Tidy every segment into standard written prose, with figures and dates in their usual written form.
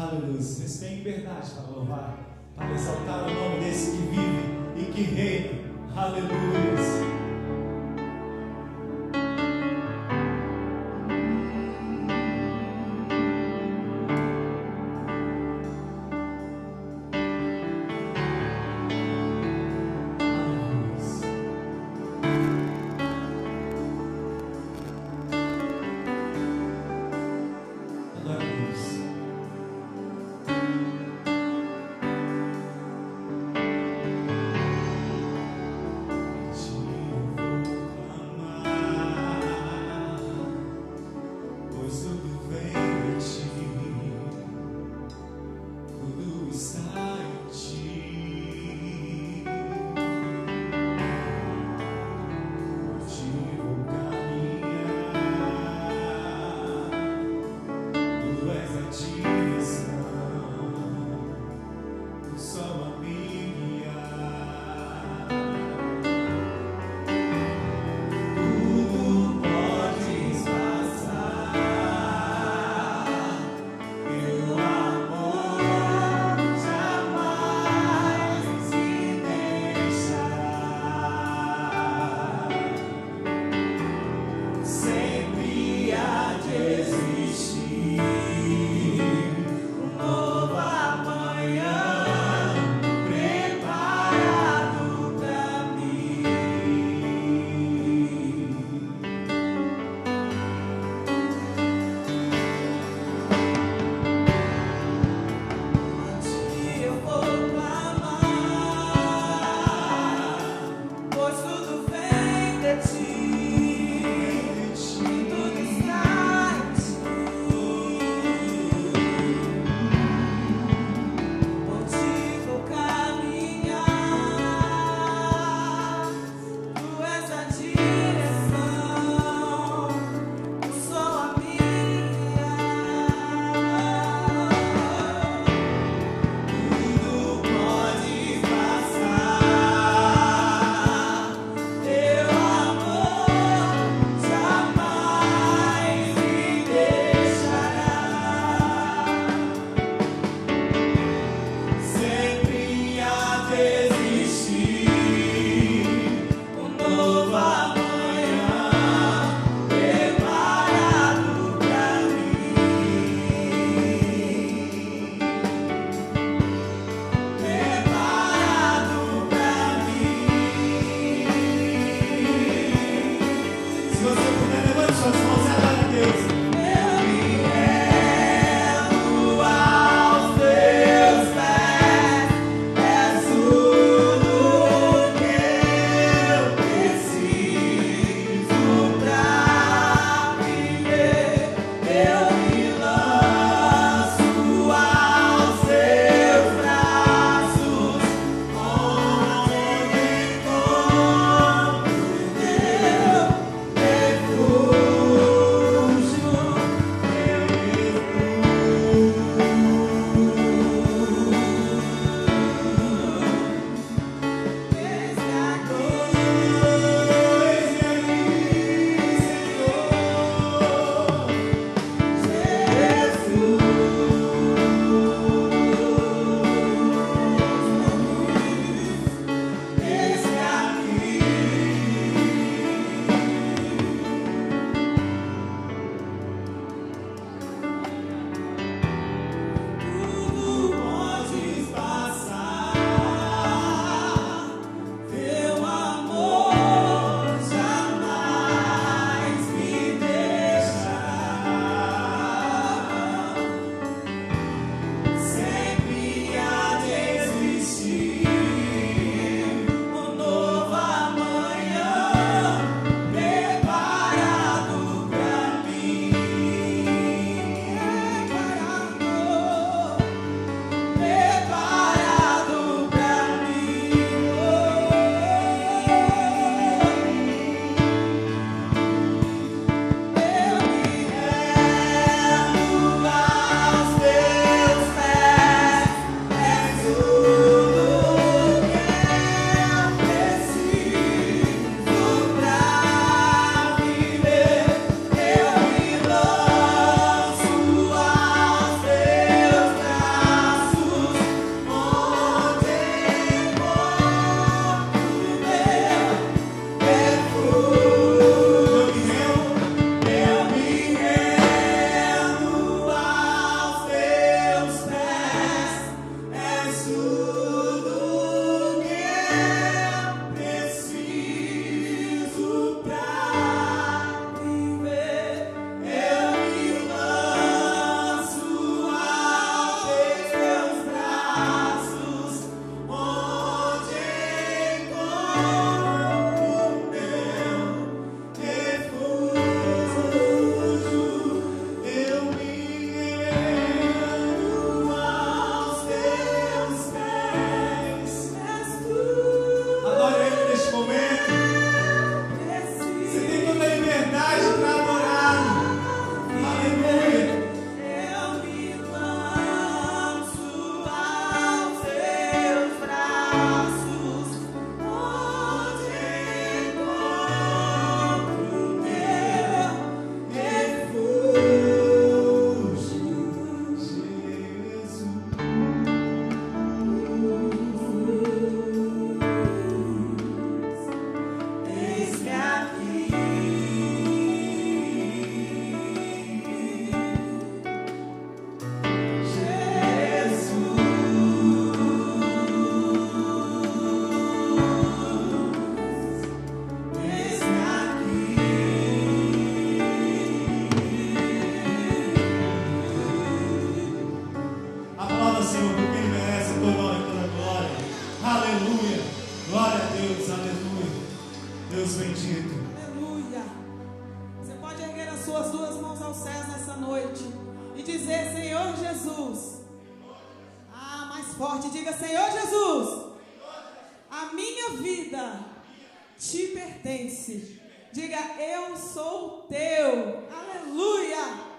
Aleluia. Vocês têm liberdade para louvar, para exaltar o nome desse que vive e que reina. Aleluia. Senhor, porque Ele merece toda honra e toda glória. Aleluia. Glória a Deus, aleluia. Deus bendito. Aleluia. Você pode erguer as suas duas mãos aos céus nessa noite e dizer: Senhor Jesus. Mais forte, diga: Senhor Jesus, a minha vida te pertence. Diga: eu sou teu. Aleluia.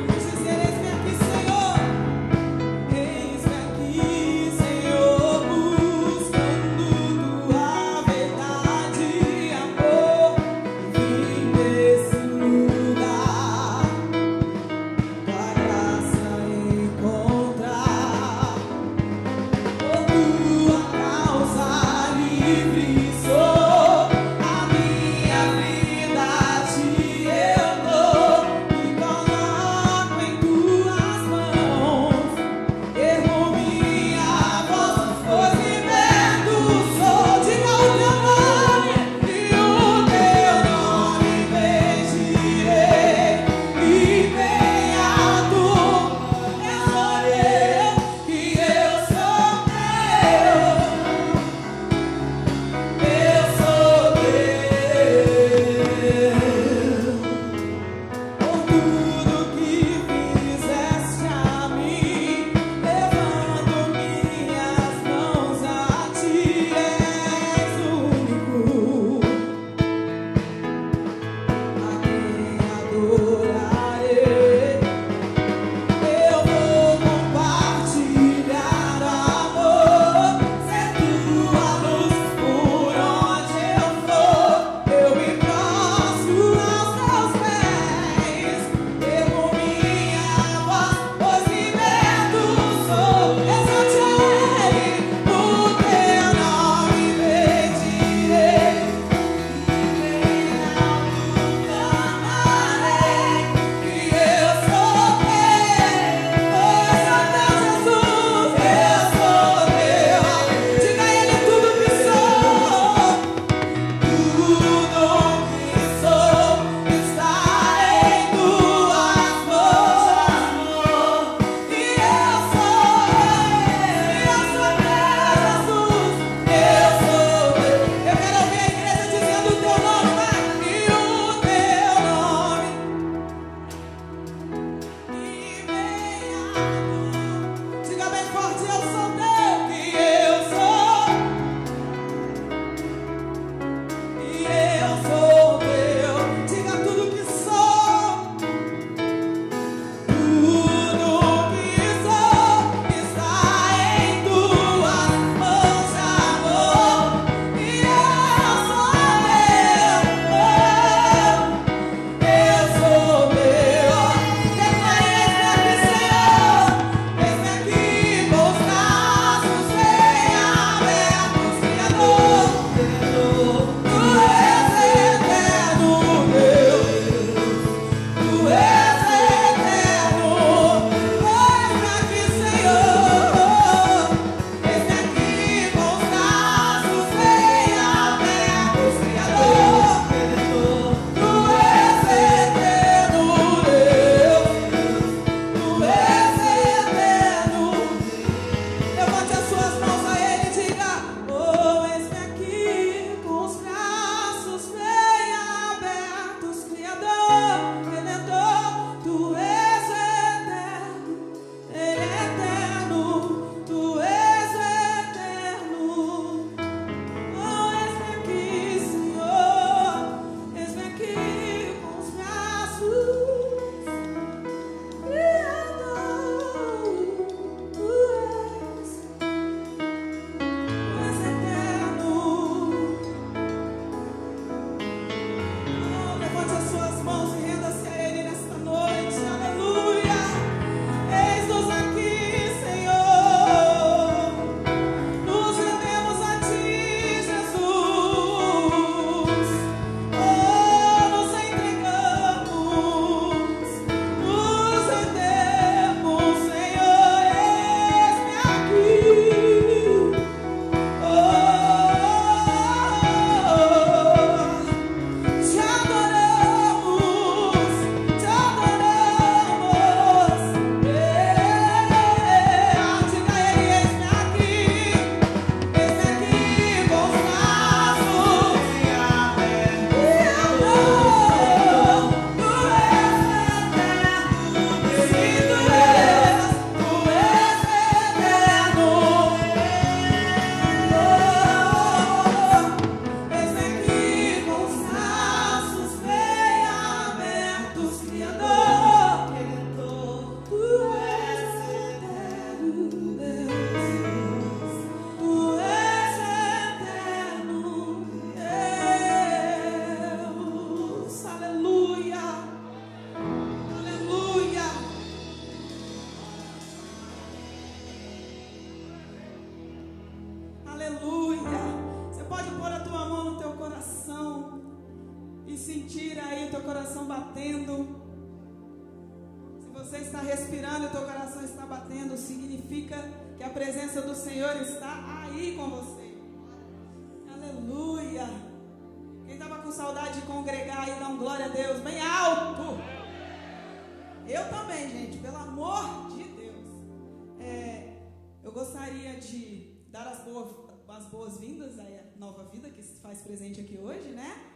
Vamos dizer: eis-me aqui, Senhor. e sentir aí o teu coração batendo. Se você está respirando e o teu coração está batendo, significa que a presença do Senhor está aí com você. Aleluia. Quem estava com saudade de congregar aí, dá um glória a Deus bem alto. Eu também, gente, pelo amor de Deus. Eu gostaria de dar as boas-vindas à Nova Vida que se faz presente aqui hoje, né?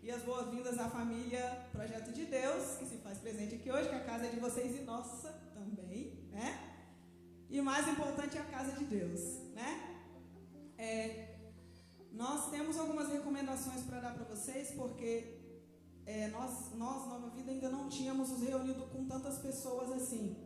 E as boas-vindas à família Projeto de Deus que se faz presente aqui hoje, que a casa é de vocês e nossa também, né? E o mais importante é a casa de Deus, né? Nós temos algumas recomendações para dar para vocês, porque nós, Nova Vida, ainda não tínhamos nos reunido com tantas pessoas assim.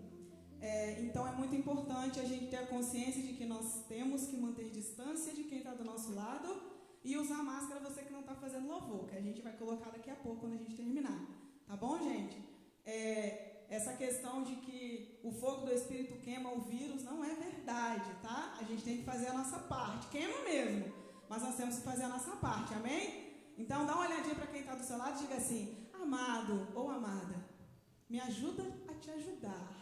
Então é muito importante a gente ter a consciência de que nós temos que manter distância de quem está do nosso lado e usar máscara, você que não está fazendo louvor, que a gente vai colocar daqui a pouco quando a gente terminar. Tá bom, gente? Essa questão de que o fogo do Espírito queima o vírus não é verdade, tá? A gente tem que fazer a nossa parte. Queima mesmo, mas nós temos que fazer a nossa parte, amém? Então dá uma olhadinha para quem está do seu lado e diga assim: amado ou amada, me ajuda a te ajudar.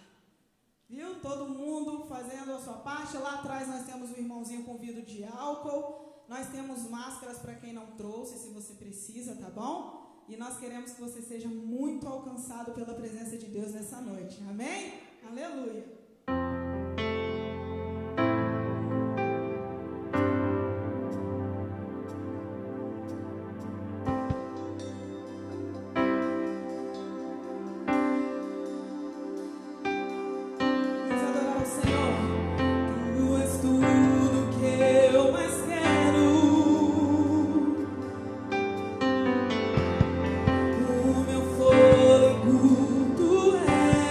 Viu? Todo mundo fazendo a sua parte. Lá atrás nós temos o irmãozinho com vidro de álcool. Nós temos máscaras para quem não trouxe, se você precisa, tá bom? E nós queremos que você seja muito alcançado pela presença de Deus nessa noite. Amém? Aleluia. O meu fôlego tu és.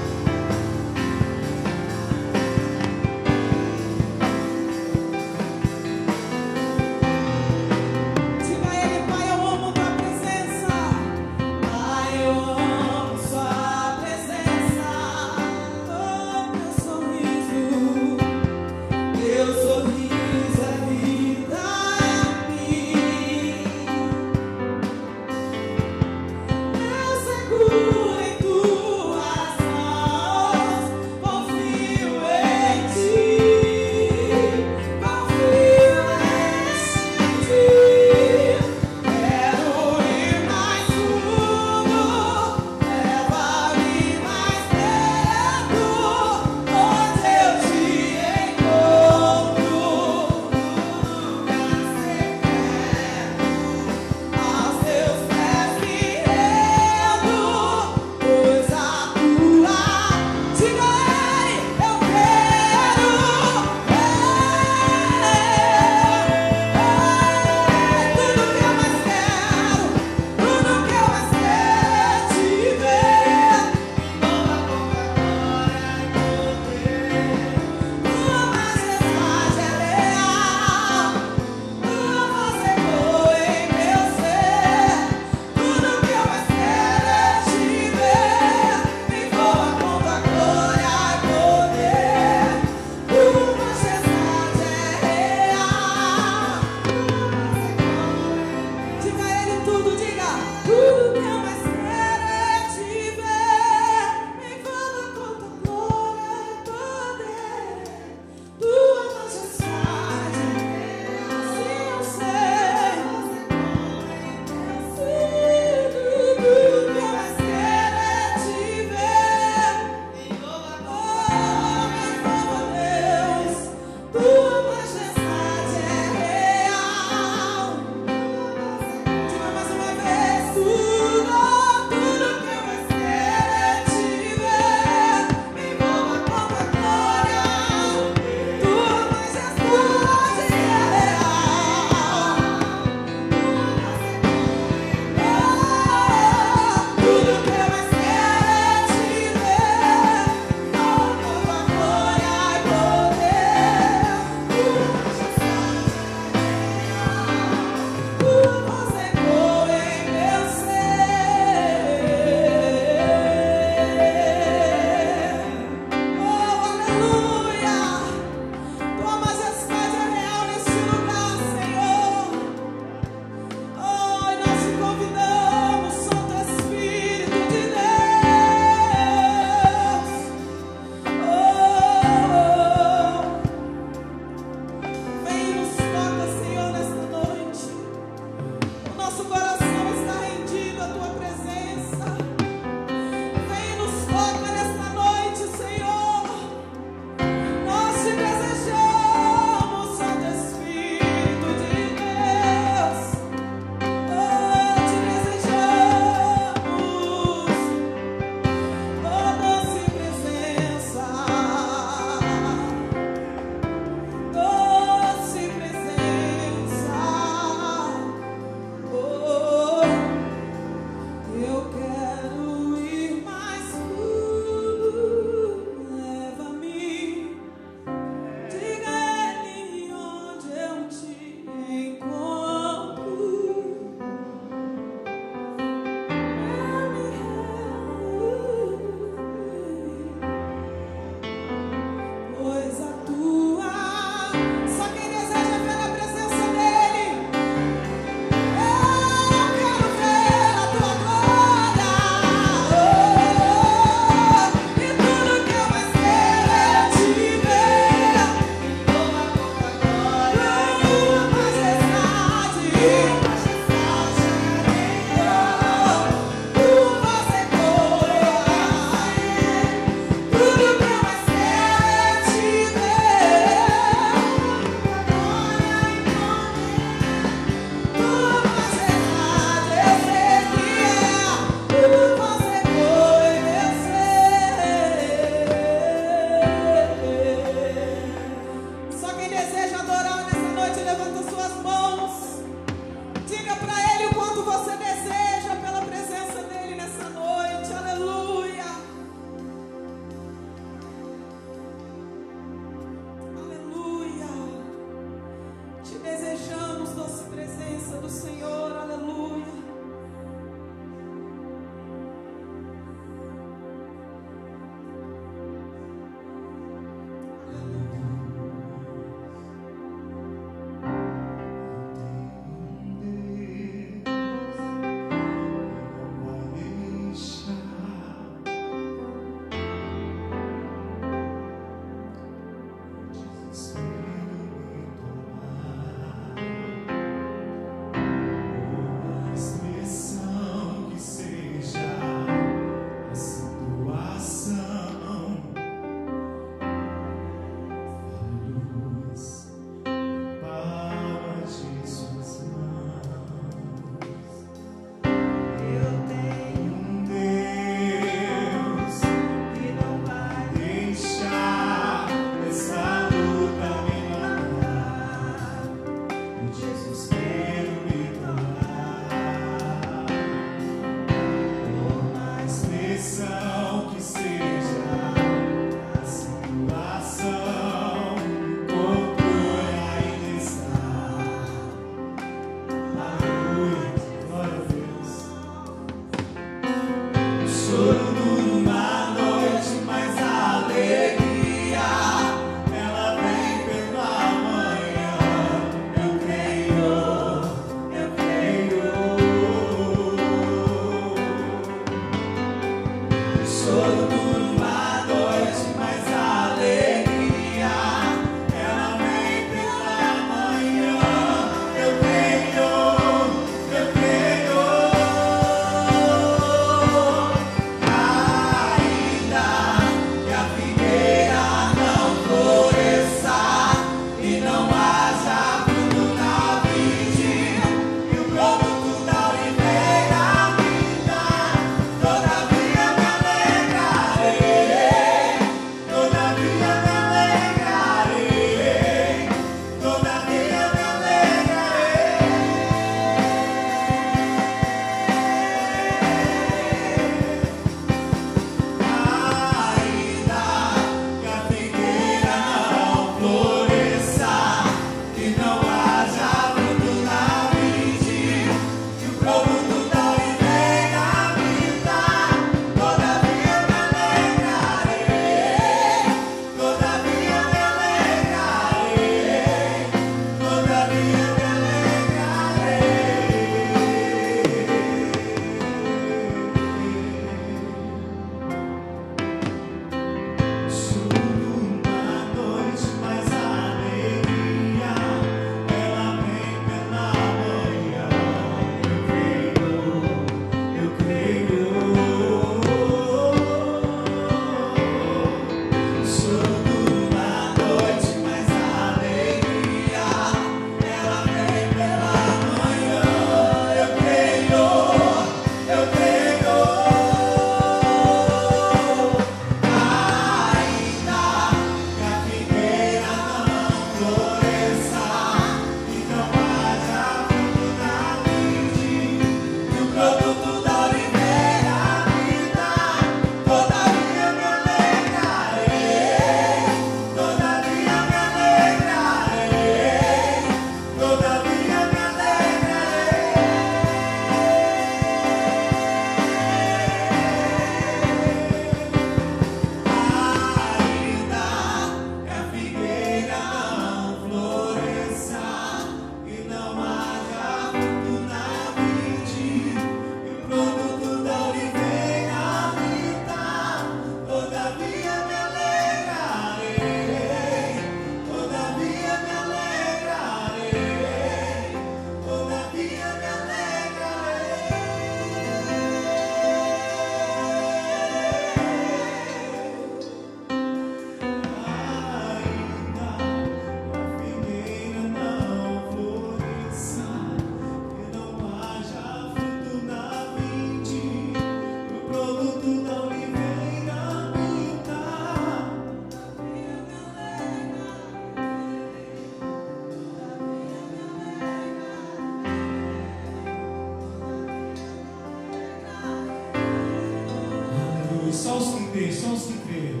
Só os que creem, só os que creem.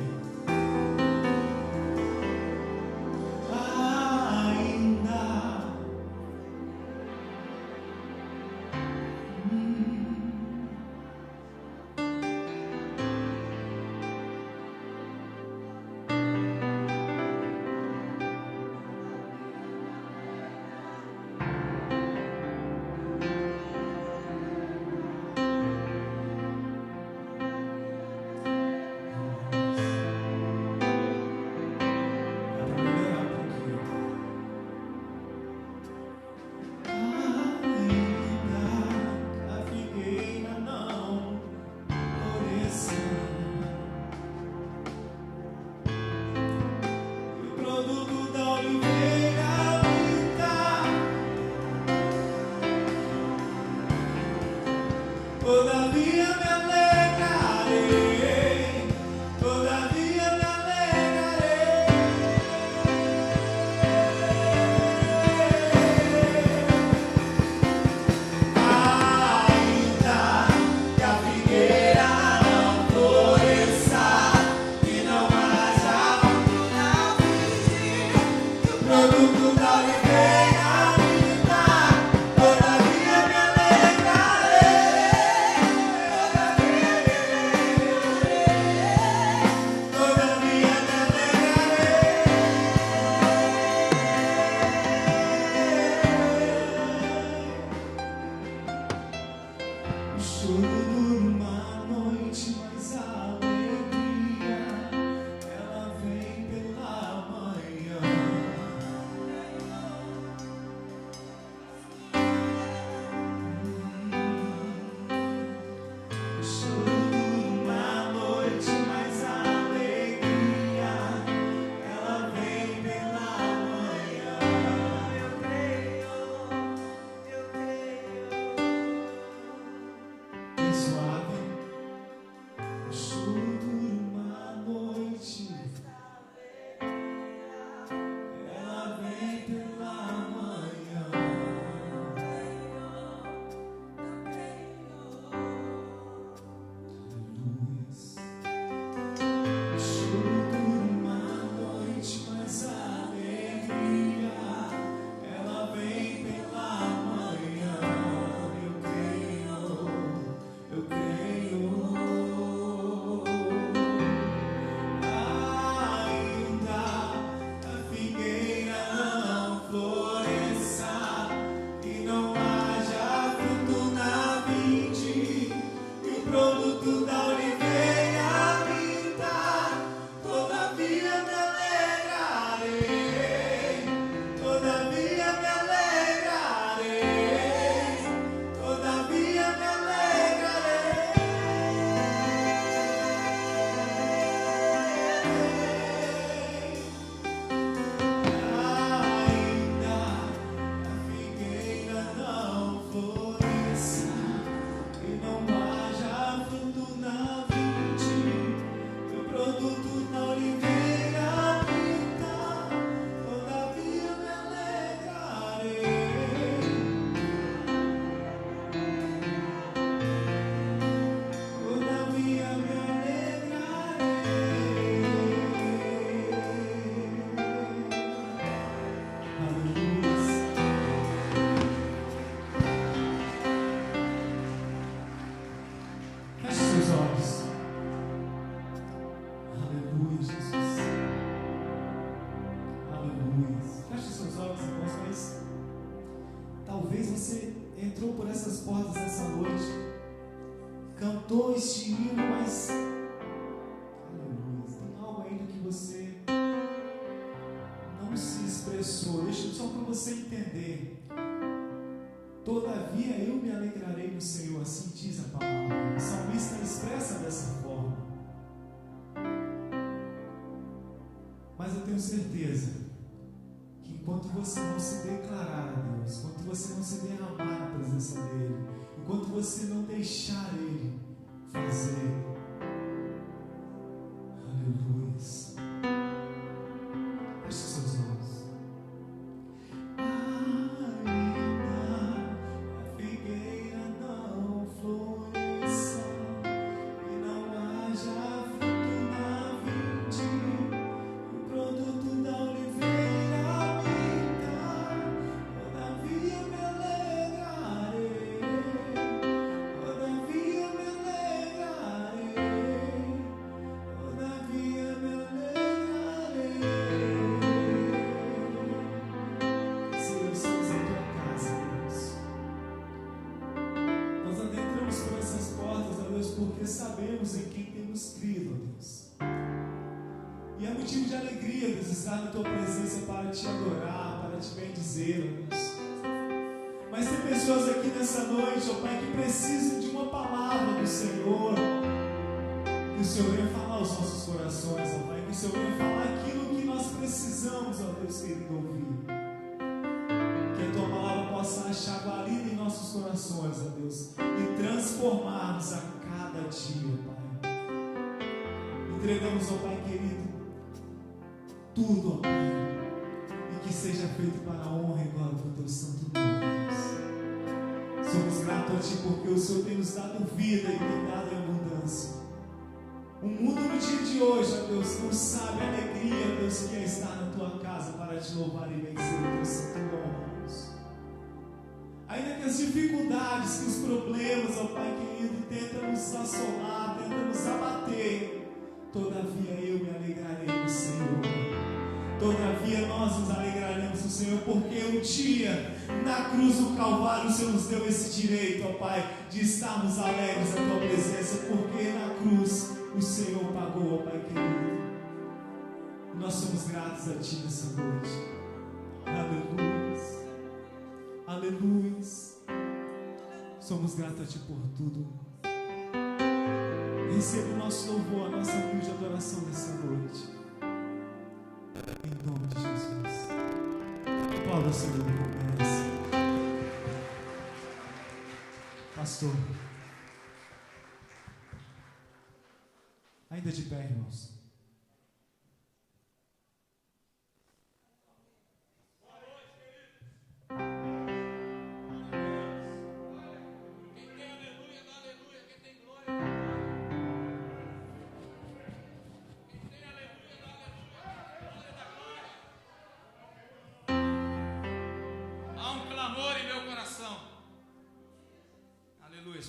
Ainda. Todavia me alegrarei, todavia me alegrarei. Ainda que a figueira não floresça, que não haja fruto na vide, que o produto da oliveira minta, todavia me alegrarei. entrou por essas portas essa noite, cantou este hino, mas aleluia, tem algo ainda que você não se expressou. Deixa só para você entender. Todavia eu me alegrarei no Senhor, assim diz a palavra. O salmista expressa dessa forma. Mas eu tenho certeza que enquanto você não se declarar a Deus, enquanto você não se derramar na presença dEle, enquanto você não deixar Ele fazer, aleluia, feche seus olhos. Porque sabemos em quem temos crido, ó Deus. E é motivo de alegria, Deus, estar na Tua presença para Te adorar, para Te bendizer, ó Deus. Mas tem pessoas aqui nessa noite, ó Pai, que precisam de uma palavra do Senhor. Que o Senhor venha falar aos nossos corações, ó Pai. Que o Senhor venha falar aquilo que nós precisamos, ó Deus, querido, ouvir. Que a Tua palavra possa achar guarida em nossos corações, ó Deus, e transformar-nos a cada dia, Pai. Entregamos, ó Pai querido, tudo, ó Pai, e que seja feito para a honra e glória do Teu santo nome, Deus. Somos gratos a Ti porque o Senhor tem nos dado vida e tem dado em abundância. O mundo no dia de hoje, ó Deus, não sabe a alegria, Deus, que é estar na Tua casa para Te louvar e vencer o Teu santo nome, Deus. Ainda que as dificuldades, que os problemas, ó Pai querido, tentam nos assolar, tentam nos abater, todavia eu me alegrarei no Senhor. Todavia nós nos alegraremos no Senhor, porque um dia na cruz do Calvário o Senhor nos deu esse direito, ó Pai, de estarmos alegres na Tua presença, porque na cruz o Senhor pagou, ó Pai querido. Nós somos gratos a Ti nessa noite. Aleluia. Aleluia. Somos gratos a Ti por tudo. Receba o nosso louvor, a nossa humilde adoração nessa noite. Em nome de Jesus. Aplauda o Senhor como merece. Pastor. Ainda de pé, irmãos.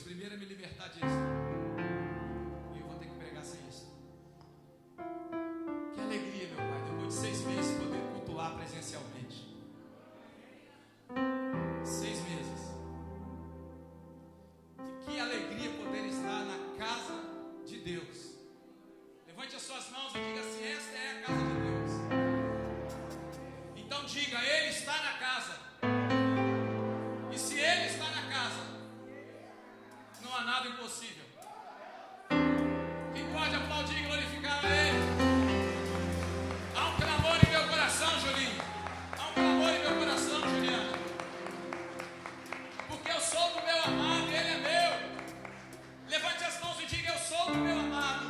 Primeiro é me libertar disso. E eu vou ter que pregar sem isso. Que alegria, meu Pai, depois de 6 meses poder cultuar presencialmente. 6 meses. E que alegria poder estar na casa de Deus. Levante as suas mãos e diga assim: esta é a casa de Deus. Então diga: Ele está na casa. E se Ele está na casa, não há nada impossível. Quem pode aplaudir e glorificar a Ele? Há um clamor em meu coração, Julinho. Há um clamor em meu coração, Juliana. Porque eu sou do meu amado e Ele é meu. Levante as mãos e diga: eu sou do meu amado.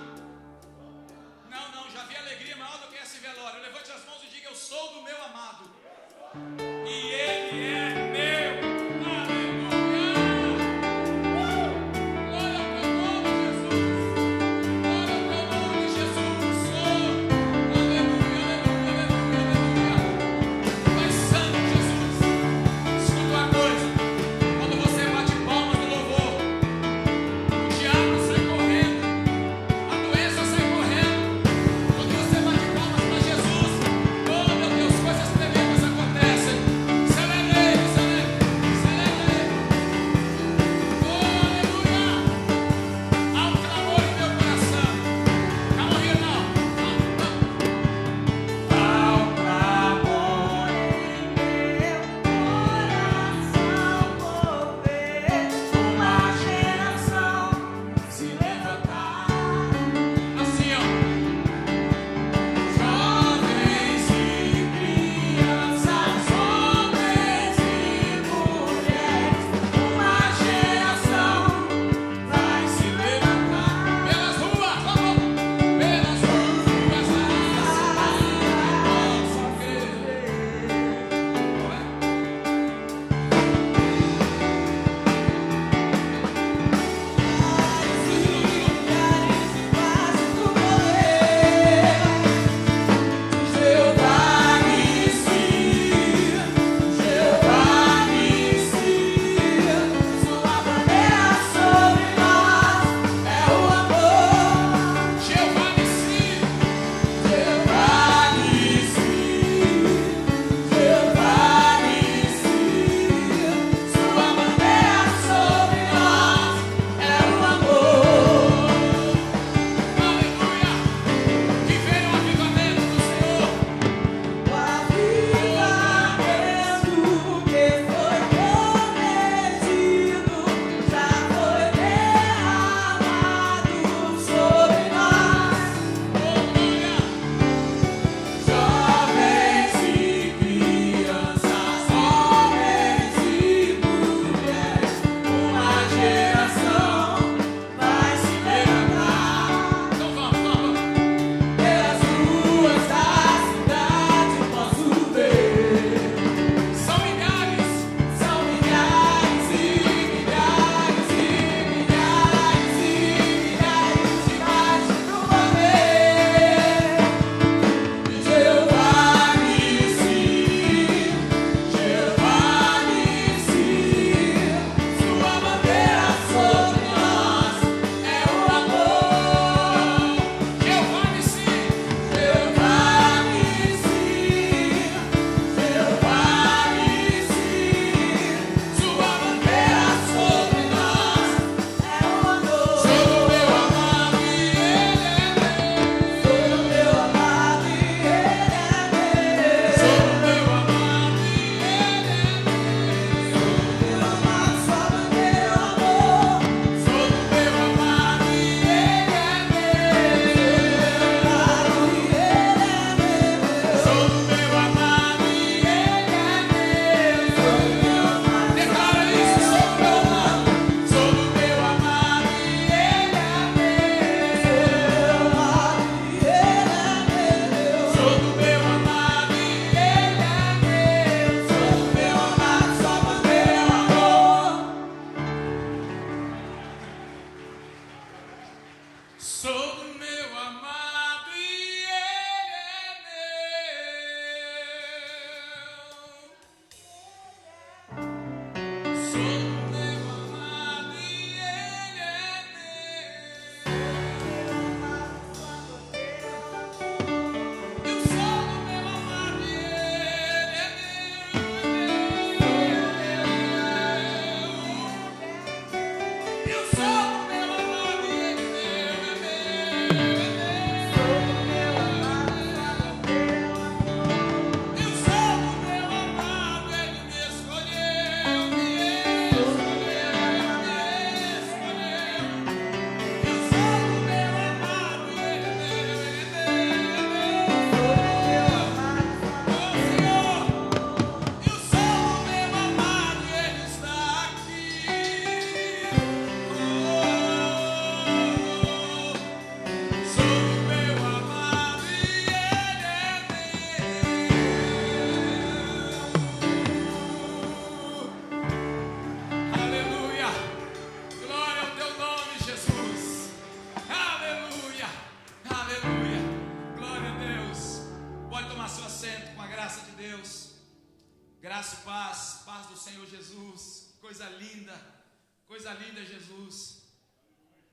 Não, já vi alegria maior do que esse velório. Levante as mãos e diga: eu sou do meu amado. E Ele é meu. Glória ao teu nome, Jesus. Glória ao teu nome, Jesus. Sou do meu amado e ele é meu. Sou do meu amado e ele é meu. Eu sou do meu amado e ele é meu. Eu sou do meu amado e ele é meu. Eu sou do meu amado, ele me escolheu, me escolheu. Eu sou do meu amado e ele é meu. Oh, Senhor, eu sou do meu amado e ele está aqui. Sou do meu amado e ele é meu. Aleluia. Glória ao teu nome, Jesus. Aleluia. Aleluia. Glória a Deus. Pode tomar seu assento com a graça de Deus. Graça e paz. Paz do Senhor Jesus. Coisa linda, Jesus.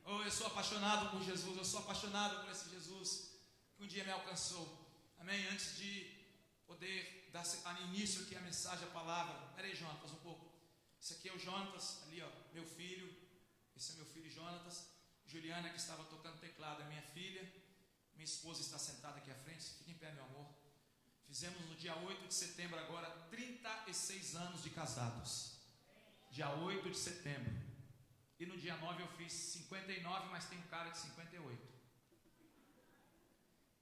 Oh, eu sou apaixonado por Jesus. Eu sou apaixonado por esse Jesus que um dia me alcançou. Amém? Antes de poder dar início aqui à mensagem, a palavra. Peraí, Jonatas, um pouco. Esse aqui é o Jonatas, ali, ó, meu filho. Esse é meu filho Jonatas. Juliana, que estava tocando teclado, é minha filha. Minha esposa está sentada aqui à frente. Fica em pé, meu amor. Fizemos no dia 8 de setembro agora 36 anos de casados. Dia 8 de setembro. E no dia 9 eu fiz 59, mas tenho cara de 58.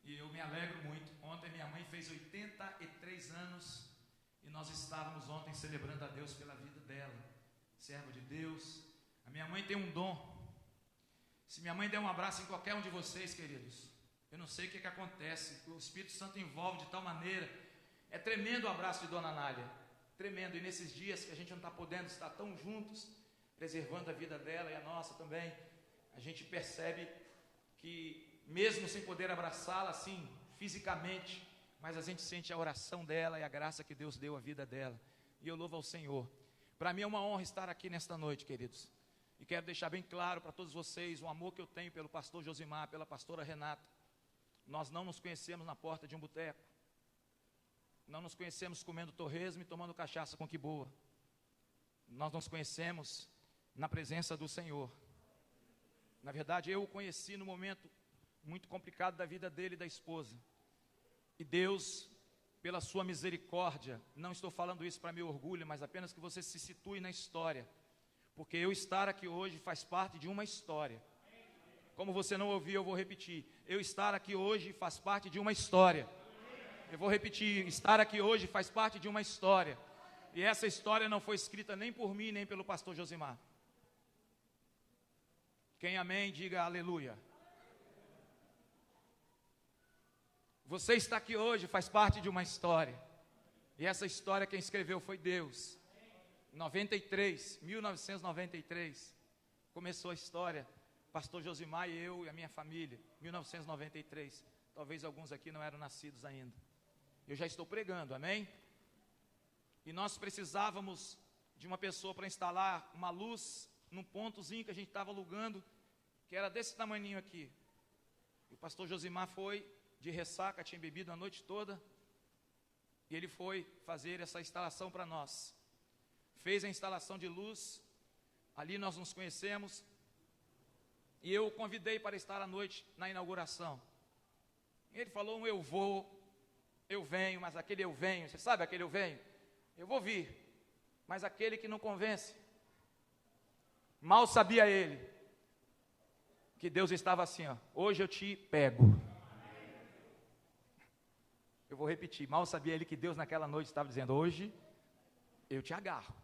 E eu me alegro muito. Ontem minha mãe fez 83 anos. E nós estávamos ontem celebrando a Deus pela vida dela. Servo de Deus. A minha mãe tem um dom. Se minha mãe der um abraço em qualquer um de vocês, queridos, eu não sei o que acontece. O Espírito Santo envolve de tal maneira. É tremendo o abraço de Dona Nália. Tremendo. E nesses dias que a gente não está podendo estar tão juntos, preservando a vida dela e a nossa também, a gente percebe que mesmo sem poder abraçá-la assim, fisicamente, mas a gente sente a oração dela e a graça que Deus deu à vida dela. E eu louvo ao Senhor. Para mim é uma honra estar aqui nesta noite, queridos. E quero deixar bem claro para todos vocês o amor que eu tenho pelo pastor Josimar, pela pastora Renata. Nós não nos conhecemos na porta de um boteco. Não nos conhecemos comendo torresmo e tomando cachaça com que boa. Nós nos conhecemos na presença do Senhor. Na verdade, eu o conheci no momento muito complicado da vida dele e da esposa. E Deus, pela sua misericórdia, não estou falando isso para meu orgulho, mas apenas que você se situe na história. Porque eu estar aqui hoje faz parte de uma história. Como você não ouviu, eu vou repetir. Eu estar aqui hoje faz parte de uma história. Eu vou repetir, estar aqui hoje faz parte de uma história. E essa história não foi escrita nem por mim, nem pelo pastor Josimar. Quem amém, diga aleluia. Você está aqui hoje faz parte de uma história. E essa história quem escreveu foi Deus. 1993, começou a história. Pastor Josimar e eu e a minha família. 1993. Talvez alguns aqui não eram nascidos ainda. Eu já estou pregando, amém? E nós precisávamos de uma pessoa para instalar uma luz num pontozinho que a gente estava alugando, que era desse tamaninho aqui. E o pastor Josimar foi de ressaca, tinha bebido a noite toda, e ele foi fazer essa instalação para nós. Fez a instalação de luz, ali nós nos conhecemos, e eu o convidei para estar à noite na inauguração. Ele falou eu vou, eu venho, mas aquele eu venho, você sabe aquele eu venho? Eu vou vir, mas aquele que não convence. Mal sabia ele, que Deus estava assim, ó, hoje eu te pego. Eu vou repetir, mal sabia ele que Deus naquela noite estava dizendo, hoje eu te agarro.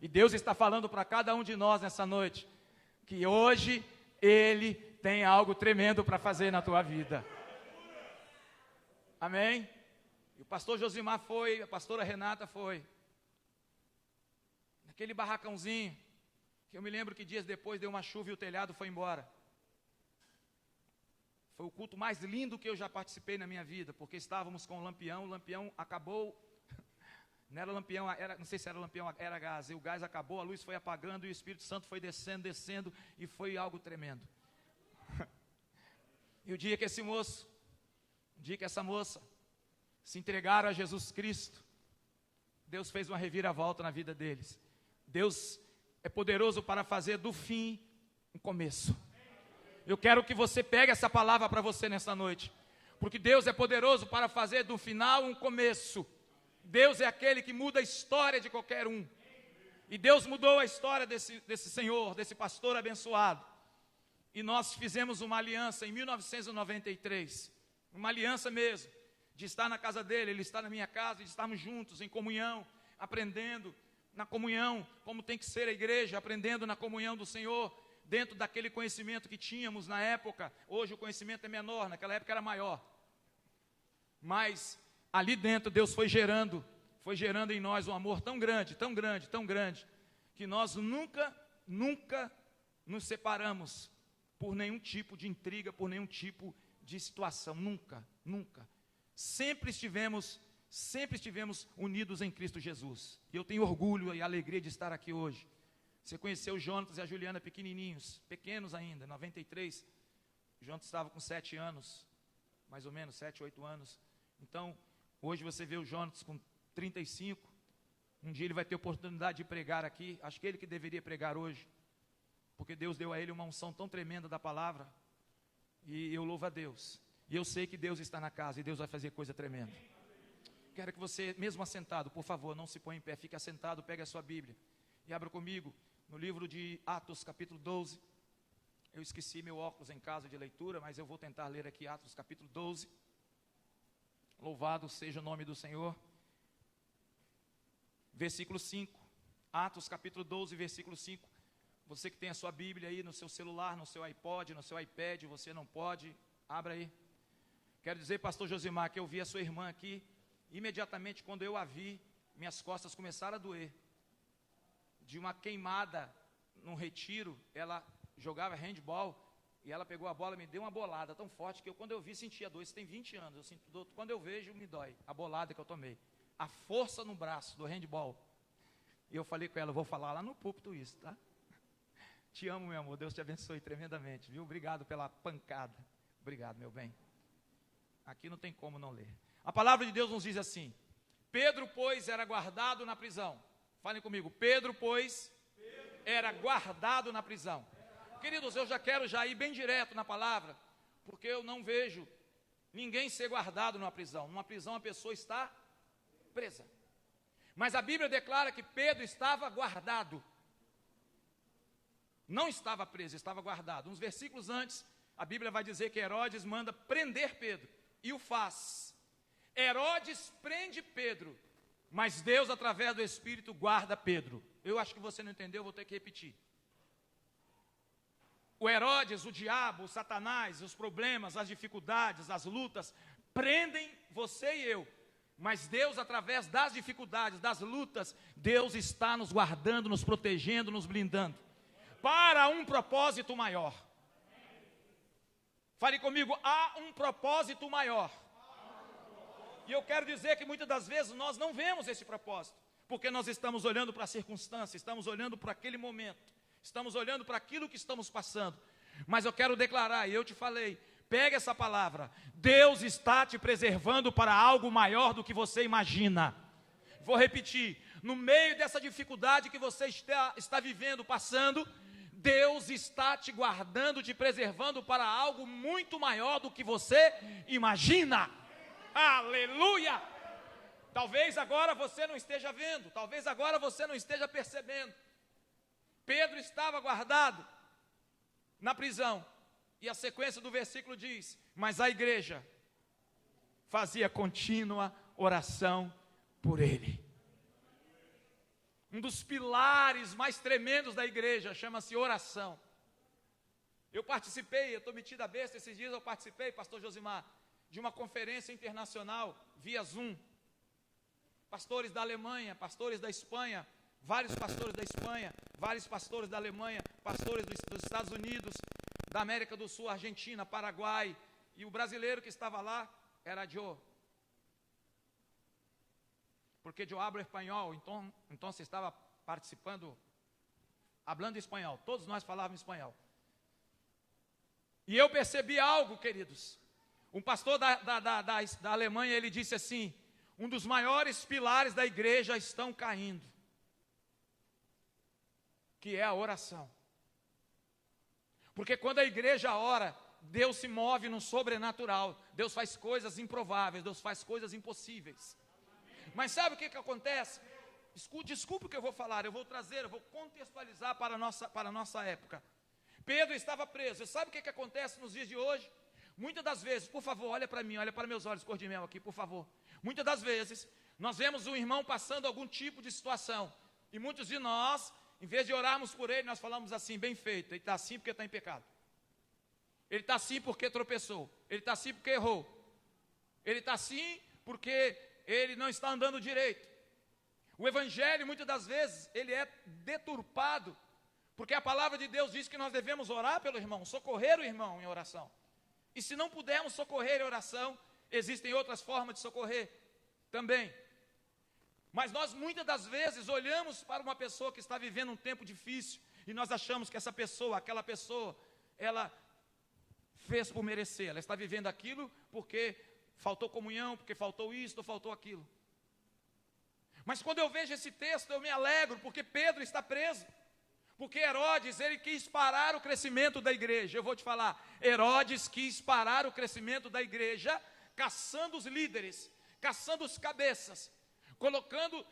E Deus está falando para cada um de nós nessa noite, que hoje Ele tem algo tremendo para fazer na tua vida. Amém? E o pastor Josimar foi, a pastora Renata foi. Naquele barracãozinho, que eu me lembro que dias depois deu uma chuva e o telhado foi embora. Foi o culto mais lindo que eu já participei na minha vida, porque estávamos com o lampião acabou, não era lampião, não sei se era lampião, era gás, e o gás acabou, a luz foi apagando, e o Espírito Santo foi descendo, e foi algo tremendo. E o dia que essa moça se entregaram a Jesus Cristo, Deus fez uma reviravolta na vida deles. Deus é poderoso para fazer do fim um começo. Eu quero que você pegue essa palavra para você nessa noite, porque Deus é poderoso para fazer do final um começo. Deus é aquele que muda a história de qualquer um, e Deus mudou a história desse senhor, desse pastor abençoado, e nós fizemos uma aliança em 1993, uma aliança mesmo, de estar na casa dele, ele está na minha casa, de estarmos juntos em comunhão, aprendendo na comunhão, como tem que ser a igreja, aprendendo na comunhão do Senhor, dentro daquele conhecimento que tínhamos na época. Hoje o conhecimento é menor, naquela época era maior, mas ali dentro Deus foi gerando em nós um amor tão grande, tão grande, tão grande, que nós nunca nos separamos por nenhum tipo de intriga, por nenhum tipo de situação, nunca. Sempre estivemos unidos em Cristo Jesus. E eu tenho orgulho e alegria de estar aqui hoje. Você conheceu o Jonatas e a Juliana pequenininhos, pequenos ainda, em 93. O Jonatas estava com 7 anos, mais ou menos, 7, 8 anos. Então, hoje você vê o Jonatas com 35. Um dia ele vai ter oportunidade de pregar aqui. Acho que ele que deveria pregar hoje, porque Deus deu a ele uma unção tão tremenda da palavra. E eu louvo a Deus. E eu sei que Deus está na casa e Deus vai fazer coisa tremenda. Quero que você, mesmo assentado, por favor, não se ponha em pé, fique assentado, pegue a sua Bíblia e abra comigo no livro de Atos, capítulo 12. Eu esqueci meu óculos em casa de leitura, mas eu vou tentar ler aqui Atos, capítulo 12. Louvado seja o nome do Senhor. Versículo 5. Atos, capítulo 12, versículo 5. Você que tem a sua Bíblia aí no seu celular, no seu iPod, no seu iPad, você não pode, abra aí. Quero dizer, pastor Josimar, que eu vi a sua irmã aqui, imediatamente quando eu a vi, minhas costas começaram a doer. De uma queimada num retiro, ela jogava handball, e ela pegou a bola e me deu uma bolada tão forte, que eu, quando eu vi, sentia dor. Isso tem 20 anos, eu sinto dor, quando eu vejo, me dói, a bolada que eu tomei. A força no braço do handball. E eu falei com ela, eu vou falar lá no púlpito isso, tá? Te amo, meu amor, Deus te abençoe tremendamente, viu? Obrigado pela pancada. Obrigado, meu bem. Aqui não tem como não ler. A palavra de Deus nos diz assim: Pedro, pois, era guardado na prisão. Falem comigo, Pedro, pois, era guardado na prisão. Queridos, eu já quero ir bem direto na palavra, porque eu não vejo ninguém ser guardado numa prisão. Numa prisão a pessoa está presa. Mas a Bíblia declara que Pedro estava guardado. Não estava preso, estava guardado. Uns versículos antes, a Bíblia vai dizer que Herodes manda prender Pedro, e o faz. Herodes prende Pedro, mas Deus, através do Espírito, guarda Pedro. Eu acho que você não entendeu, vou ter que repetir. O Herodes, o diabo, o Satanás, os problemas, as dificuldades, as lutas, prendem você e eu. Mas Deus, através das dificuldades, das lutas, Deus está nos guardando, nos protegendo, nos blindando, para um propósito maior. Fale comigo, há um propósito maior. E eu quero dizer que muitas das vezes nós não vemos esse propósito, porque nós estamos olhando para a circunstância, estamos olhando para aquele momento, estamos olhando para aquilo que estamos passando. Mas eu quero declarar, e eu te falei, pega essa palavra, Deus está te preservando para algo maior do que você imagina. Vou repetir, no meio dessa dificuldade que você está vivendo, passando, Deus está te guardando, te preservando para algo muito maior do que você imagina. Aleluia! Talvez agora você não esteja vendo, talvez agora você não esteja percebendo. Pedro estava guardado na prisão, e a sequência do versículo diz: mas a igreja fazia contínua oração por ele. Um dos pilares mais tremendos da igreja chama-se oração. Eu estou metido a besta, esses dias eu participei, pastor Josimar, de uma conferência internacional, via Zoom. Pastores da Alemanha, pastores da Espanha, vários pastores da Espanha, vários pastores da Alemanha, pastores dos Estados Unidos, da América do Sul, Argentina, Paraguai, E o brasileiro que estava lá era Joe. Porque eu hablo espanhol, então você estava participando, falando espanhol. Todos nós falávamos espanhol. E eu percebi algo, queridos. Um pastor da Alemanha, ele disse assim: um dos maiores pilares da igreja estão caindo, que é a oração. Porque quando a igreja ora, Deus se move no sobrenatural. Deus faz coisas improváveis, Deus faz coisas impossíveis. Mas sabe o que acontece? Desculpe o que eu vou falar, eu vou contextualizar para a nossa época. Pedro estava preso. Sabe o que acontece nos dias de hoje? Muitas das vezes, por favor, olha para mim, olha para meus olhos, cor de mel aqui, por favor. Muitas das vezes, nós vemos um irmão passando algum tipo de situação. E muitos de nós, em vez de orarmos por ele, nós falamos assim: bem feito, ele está assim porque está em pecado. Ele está assim porque tropeçou. Ele está assim porque errou. Ele está assim porque ele não está andando direito. O evangelho, muitas das vezes, ele é deturpado, porque a palavra de Deus diz que nós devemos orar pelo irmão, socorrer o irmão em oração. E se não pudermos socorrer em oração, existem outras formas de socorrer também. Mas nós muitas das vezes olhamos para uma pessoa que está vivendo um tempo difícil e nós achamos que essa pessoa, aquela pessoa, ela fez por merecer, ela está vivendo aquilo porque faltou comunhão, porque faltou isso ou faltou aquilo. Mas quando eu vejo esse texto, eu me alegro, porque Pedro está preso. Porque Herodes, ele quis parar o crescimento da igreja. Eu vou te falar, Herodes quis parar o crescimento da igreja, caçando os líderes, caçando os cabeças,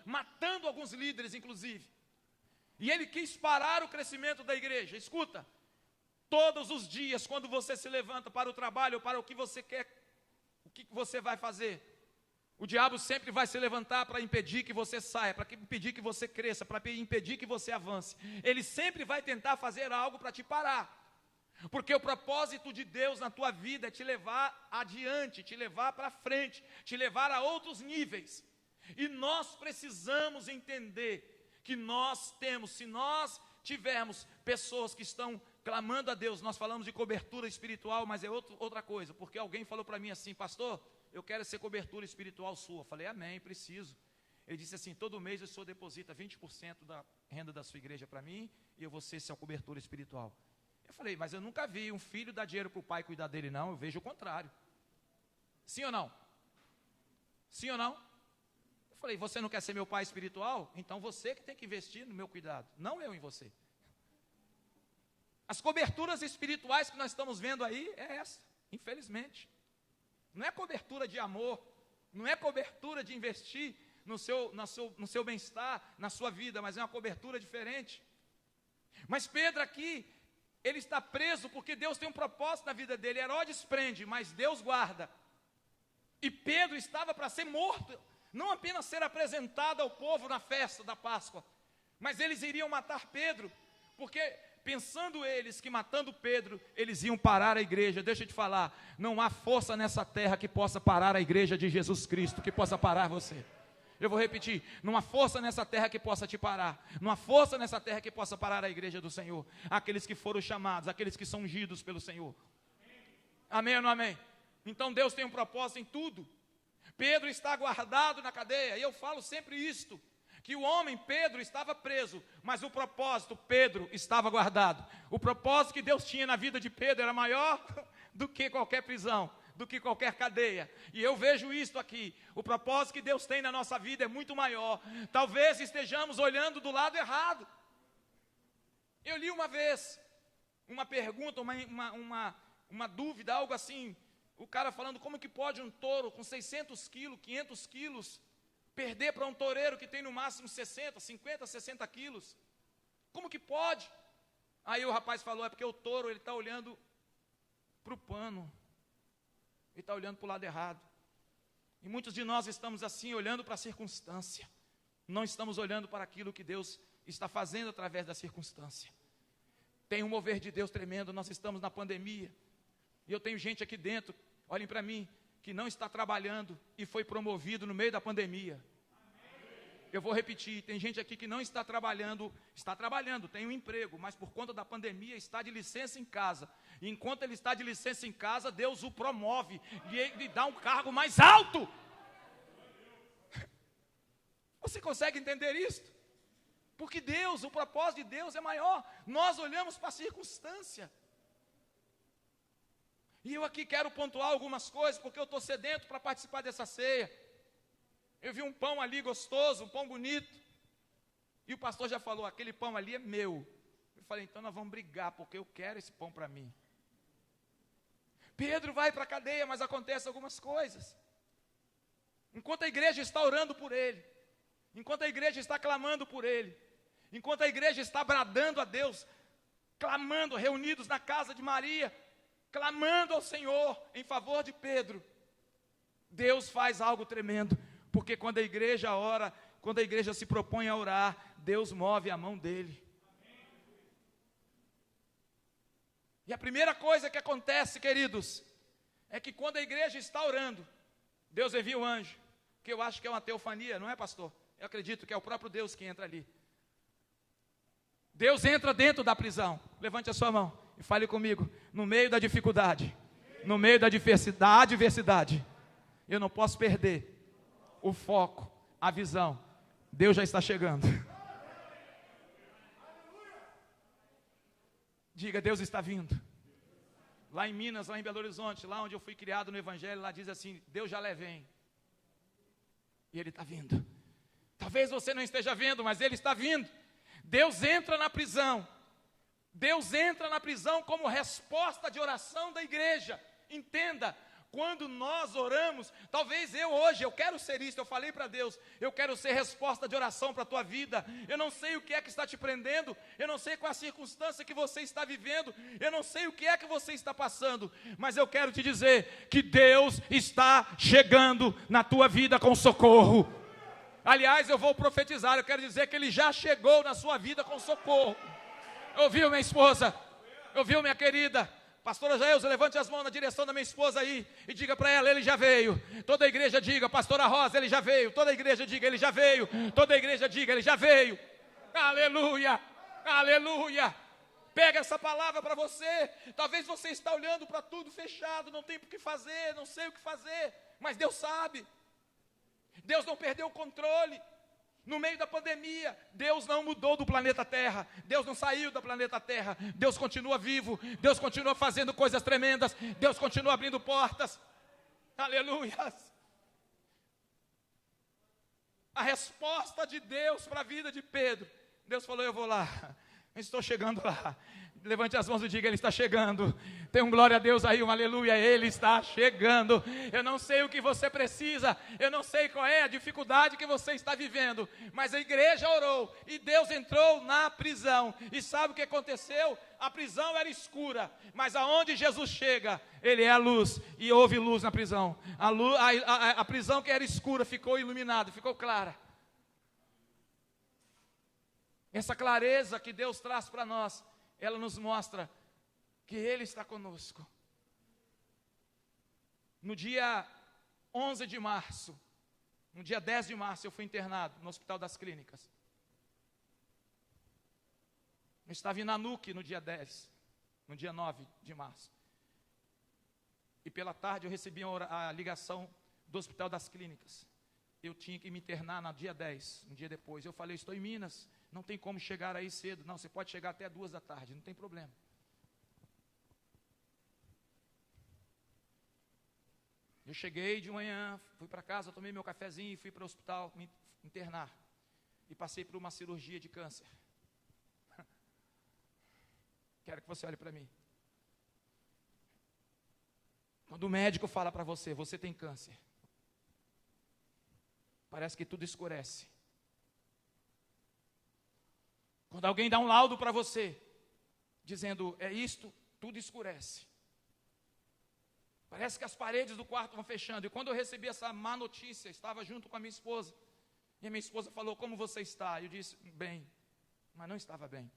matando alguns líderes, inclusive. E ele quis parar o crescimento da igreja. Escuta, todos os dias, quando você se levanta para o trabalho, para o que você quer, o que você vai fazer? O diabo sempre vai se levantar para impedir que você saia, para impedir que você cresça, para impedir que você avance. Ele sempre vai tentar fazer algo para te parar. Porque o propósito de Deus na tua vida é te levar adiante, te levar para frente, te levar a outros níveis. E nós precisamos entender que se nós tivermos pessoas que estão clamando a Deus, nós falamos de cobertura espiritual, mas é outra coisa. Porque alguém falou para mim assim: pastor, eu quero ser cobertura espiritual sua. Eu falei: amém, preciso. Ele disse assim: todo mês o senhor deposita 20% da renda da sua igreja para mim, e eu vou ser sua cobertura espiritual. Eu falei: mas eu nunca vi um filho dar dinheiro para o pai cuidar dele, não. Eu vejo o contrário. Sim ou não? Sim ou não? Eu falei: você não quer ser meu pai espiritual? Então você que tem que investir no meu cuidado, não eu em você. As coberturas espirituais que nós estamos vendo aí é essa, infelizmente. Não é cobertura de amor, não é cobertura de investir no seu bem-estar, na sua vida, mas é uma cobertura diferente. Mas Pedro aqui, ele está preso porque Deus tem um propósito na vida dele. Herodes prende, mas Deus guarda. E Pedro estava para ser morto, não apenas ser apresentado ao povo na festa da Páscoa, mas eles iriam matar Pedro, porque pensando eles que matando Pedro, eles iam parar a igreja. Deixa eu te falar, não há força nessa terra que possa parar a igreja de Jesus Cristo, que possa parar você. Eu vou repetir, não há força nessa terra que possa te parar, não há força nessa terra que possa parar a igreja do Senhor, aqueles que foram chamados, aqueles que são ungidos pelo Senhor. Amém ou não amém? Então Deus tem um propósito em tudo. Pedro está guardado na cadeia, e eu falo sempre isto, que o homem Pedro estava preso, mas o propósito Pedro estava guardado. O propósito que Deus tinha na vida de Pedro era maior do que qualquer prisão, do que qualquer cadeia. E eu vejo isto aqui, o propósito que Deus tem na nossa vida é muito maior. Talvez estejamos olhando do lado errado. Eu li uma vez uma pergunta, uma dúvida, algo assim, o cara falando: como que pode um touro com 600 quilos, 500 quilos, perder para um toureiro que tem no máximo 50, 60 quilos? Como que pode? Aí o rapaz falou: é porque o touro, ele está olhando para o pano, ele está olhando para o lado errado. E muitos de nós estamos assim, olhando para a circunstância, não estamos olhando para aquilo que Deus está fazendo através da circunstância. Tem um mover de Deus tremendo. Nós estamos na pandemia, e eu tenho gente aqui dentro, olhem para mim, que não está trabalhando e foi promovido no meio da pandemia. Eu vou repetir, tem gente aqui que não está trabalhando, tem um emprego, mas por conta da pandemia está de licença em casa. E enquanto ele está de licença em casa, Deus o promove e lhe dá um cargo mais alto. Você consegue entender isso? Porque Deus, o propósito de Deus é maior. Nós olhamos para a circunstância. E eu aqui quero pontuar algumas coisas, porque eu estou sedento para participar dessa ceia. Eu vi um pão ali gostoso, um pão bonito. E o pastor já falou, aquele pão ali é meu. Eu falei, então nós vamos brigar, porque eu quero esse pão para mim. Pedro vai para a cadeia, mas acontecem algumas coisas. Enquanto a igreja está orando por ele, enquanto a igreja está clamando por ele, enquanto a igreja está bradando a Deus, clamando, reunidos na casa de Maria, clamando ao Senhor em favor de Pedro, Deus faz algo tremendo, porque quando a igreja ora, quando a igreja se propõe a orar, Deus move a mão dele. E a primeira coisa que acontece, queridos, é que quando a igreja está orando, Deus envia o anjo, que eu acho que é uma teofania, não é, pastor? Eu acredito que é o próprio Deus que entra ali. Deus entra dentro da prisão. Levante a sua mão e fale comigo. No meio da dificuldade, no meio da adversidade, eu não posso perder o foco, a visão. Deus já está chegando. Diga, Deus está vindo. Lá em Minas, lá em Belo Horizonte, lá onde eu fui criado no Evangelho, lá diz assim, Deus já vem. E Ele está vindo. Talvez você não esteja vendo, mas Ele está vindo. Deus entra na prisão. Deus entra na prisão como resposta de oração da igreja. Entenda, quando nós oramos, talvez eu quero ser isso, eu falei para Deus, eu quero ser resposta de oração para a tua vida. Eu não sei o que é que está te prendendo, eu não sei qual a circunstância que você está vivendo, eu não sei o que é que você está passando, mas eu quero te dizer que Deus está chegando na tua vida com socorro. Aliás, eu vou profetizar, eu quero dizer que Ele já chegou na sua vida com socorro. Ouviu, minha esposa? Ouviu, minha querida? Pastora Jaelza, levante as mãos na direção da minha esposa aí e diga para ela, Ele já veio. Toda a igreja diga, Pastora Rosa, Ele já veio. Toda a igreja diga, Ele já veio. Toda a igreja diga, Ele já veio. Aleluia, aleluia. Pega essa palavra para você. Talvez você está olhando para tudo fechado, não tem o que fazer, não sei o que fazer, mas Deus sabe. Deus não perdeu o controle. No meio da pandemia, Deus não mudou do planeta Terra. Deus não saiu do planeta Terra. Deus continua vivo. Deus continua fazendo coisas tremendas. Deus continua abrindo portas. Aleluia. A resposta de Deus para a vida de Pedro. Deus falou, eu vou lá. Eu estou chegando lá. Levante as mãos e diga, Ele está chegando. Tem um glória a Deus aí, um aleluia, Ele está chegando. Eu não sei o que você precisa, eu não sei qual é a dificuldade que você está vivendo, mas a igreja orou e Deus entrou na prisão. E sabe o que aconteceu? A prisão era escura, mas aonde Jesus chega, Ele é a luz, e houve luz na prisão. A prisão que era escura ficou iluminada, ficou clara. Essa clareza que Deus traz para nós, ela nos mostra que Ele está conosco. No dia 11 de março, no dia 10 de março, eu fui internado no Hospital das Clínicas. Eu estava em Nanuque no dia 10, no dia 9 de março. E pela tarde eu recebi a ligação do Hospital das Clínicas. Eu tinha que me internar no dia 10, um dia depois. Eu falei, estou em Minas. Não tem como chegar aí cedo. Não, você pode chegar até 2 da tarde, não tem problema. Eu cheguei de manhã, fui para casa, tomei meu cafezinho e fui para o hospital me internar. E passei por uma cirurgia de câncer. Quero que você olhe para mim. Quando o médico fala para você, você tem câncer, parece que tudo escurece. Quando alguém dá um laudo para você, dizendo, é isto, tudo escurece. Parece que as paredes do quarto vão fechando. E quando eu recebi essa má notícia, estava junto com a minha esposa. E a minha esposa falou, como você está? Eu disse, bem, mas não estava bem.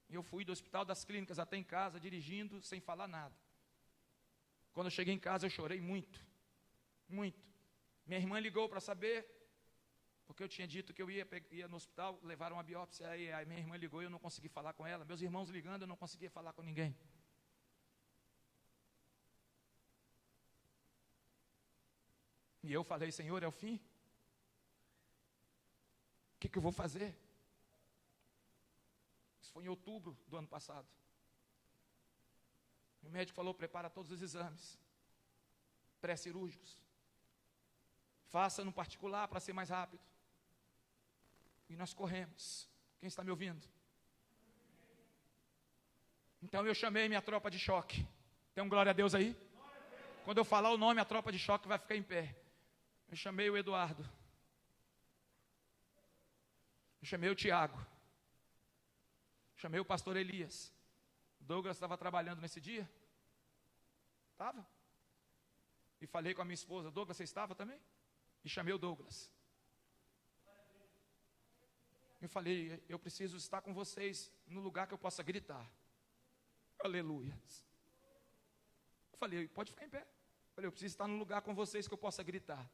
E eu fui do Hospital das Clínicas até em casa, dirigindo, sem falar nada. Quando eu cheguei em casa, eu chorei muito, muito. Minha irmã ligou para saber Porque eu tinha dito que eu ia no hospital, levaram uma biópsia, aí a minha irmã ligou e eu não consegui falar com ela. Meus irmãos ligando, eu não conseguia falar com ninguém. E eu falei, Senhor, é o fim? O que eu vou fazer? Isso foi em outubro do ano passado. O médico falou, prepara todos os exames pré-cirúrgicos. Faça no particular para ser mais rápido. E nós corremos. Quem está me ouvindo? Então eu chamei minha tropa de choque. Tem um glória a Deus aí? Quando eu falar o nome, a tropa de choque vai ficar em pé. Eu chamei o Eduardo. Eu chamei o Tiago. Chamei o pastor Elias. O Douglas estava trabalhando nesse dia? Estava. E falei com a minha esposa, Douglas, você estava também? E chamei o Douglas. Eu falei, eu preciso estar com vocês no lugar que eu possa gritar. Aleluia. Eu falei, pode ficar em pé. Eu falei, eu preciso estar no lugar com vocês que eu possa gritar.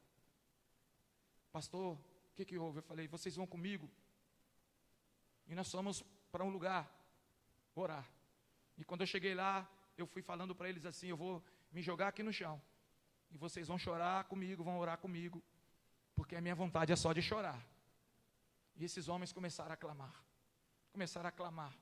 Pastor, o que houve? Eu falei, vocês vão comigo. E nós fomos para um lugar orar. E quando eu cheguei lá, eu fui falando para eles assim, eu vou me jogar aqui no chão. E vocês vão chorar comigo, vão orar comigo. Porque a minha vontade é só de chorar. E esses homens começaram a clamar. Começaram a clamar.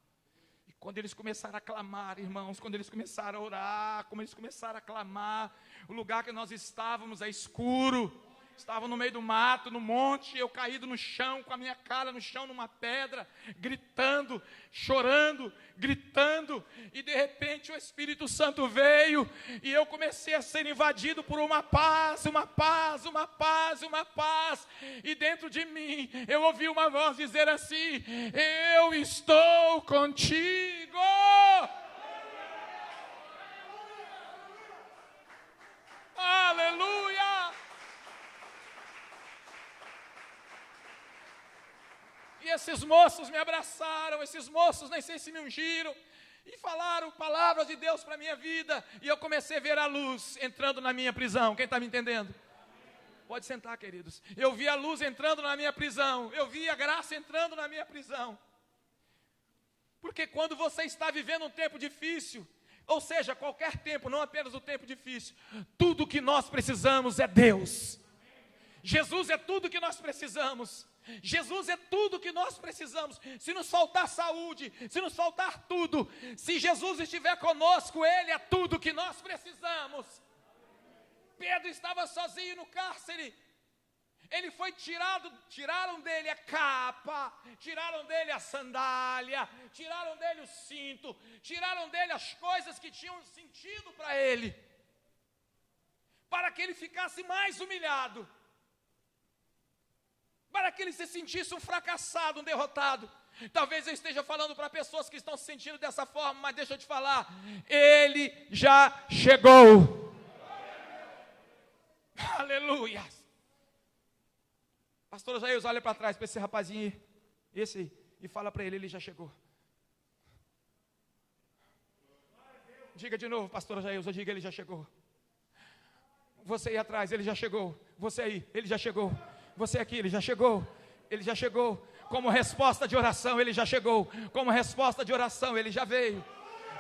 E quando eles começaram a clamar, irmãos, quando eles começaram a orar, como eles começaram a clamar, o lugar que nós estávamos é escuro. Estava no meio do mato, no monte, eu caído no chão, com a minha cara no chão, numa pedra, gritando, chorando, gritando, e de repente o Espírito Santo veio, e eu comecei a ser invadido por uma paz, uma paz, uma paz, uma paz, e dentro de mim, eu ouvi uma voz dizer assim, eu estou contigo. Aleluia! E esses moços me abraçaram, esses moços nem sei se me ungiram, e falaram palavras de Deus para a minha vida, e eu comecei a ver a luz entrando na minha prisão. Quem está me entendendo? Pode sentar, queridos. Eu vi a luz entrando na minha prisão, eu vi a graça entrando na minha prisão. Porque quando você está vivendo um tempo difícil, ou seja, qualquer tempo, não apenas o tempo difícil, tudo que nós precisamos é Deus. Jesus é tudo que nós precisamos. Jesus é tudo que nós precisamos. Se nos faltar saúde, se nos faltar tudo, se Jesus estiver conosco, Ele é tudo que nós precisamos. Pedro estava sozinho no cárcere. Ele foi tiraram dele a capa, tiraram dele a sandália, tiraram dele o cinto, tiraram dele as coisas que tinham sentido para ele, para que ele ficasse mais humilhado, para que ele se sentisse um fracassado, um derrotado. Talvez eu esteja falando para pessoas que estão se sentindo dessa forma, mas deixa eu te falar, Ele já chegou. Aleluia. Pastor Jair, olha para trás para esse rapazinho aí, esse aí, e fala para ele já chegou. Diga de novo, pastor Jair, diga, ele já chegou. Você aí atrás, ele já chegou. Você aí, ele já chegou. Você aqui, ele já chegou. Ele já chegou. Como resposta de oração, ele já chegou. Como resposta de oração, ele já veio.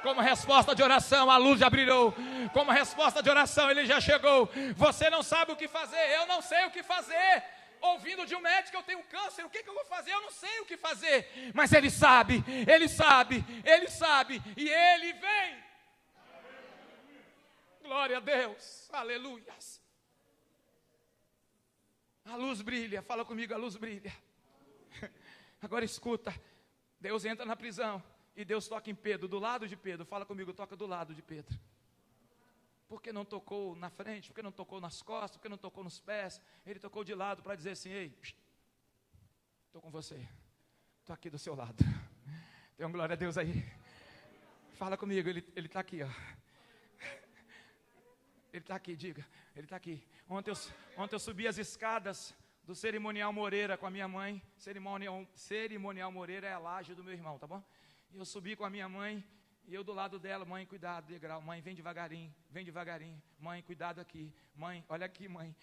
Como resposta de oração, a luz já brilhou. Como resposta de oração, ele já chegou. Você não sabe o que fazer, eu não sei o que fazer. Ouvindo de um médico, eu tenho câncer, o que eu vou fazer? Eu não sei o que fazer. Mas Ele sabe, Ele sabe, Ele sabe. E Ele vem. Glória a Deus, aleluia. A luz brilha, fala comigo, a luz brilha. Agora escuta, Deus entra na prisão e Deus toca em Pedro, do lado de Pedro. Fala comigo, toca do lado de Pedro. Por que não tocou na frente? Por que não tocou nas costas? Por que não tocou nos pés? Ele tocou de lado para dizer assim, ei, estou com você, estou aqui do seu lado. Tem uma glória a Deus aí. Fala comigo, ele está aqui, ó. Ele está aqui, diga, ele está aqui. Ontem eu subi as escadas do Cerimonial Moreira com a minha mãe. Cerimonial Moreira é a laje do meu irmão, tá bom? E eu subi com a minha mãe E eu do lado dela, mãe, cuidado, degrau, mãe, vem devagarinho, mãe, cuidado aqui, mãe, olha aqui, mãe,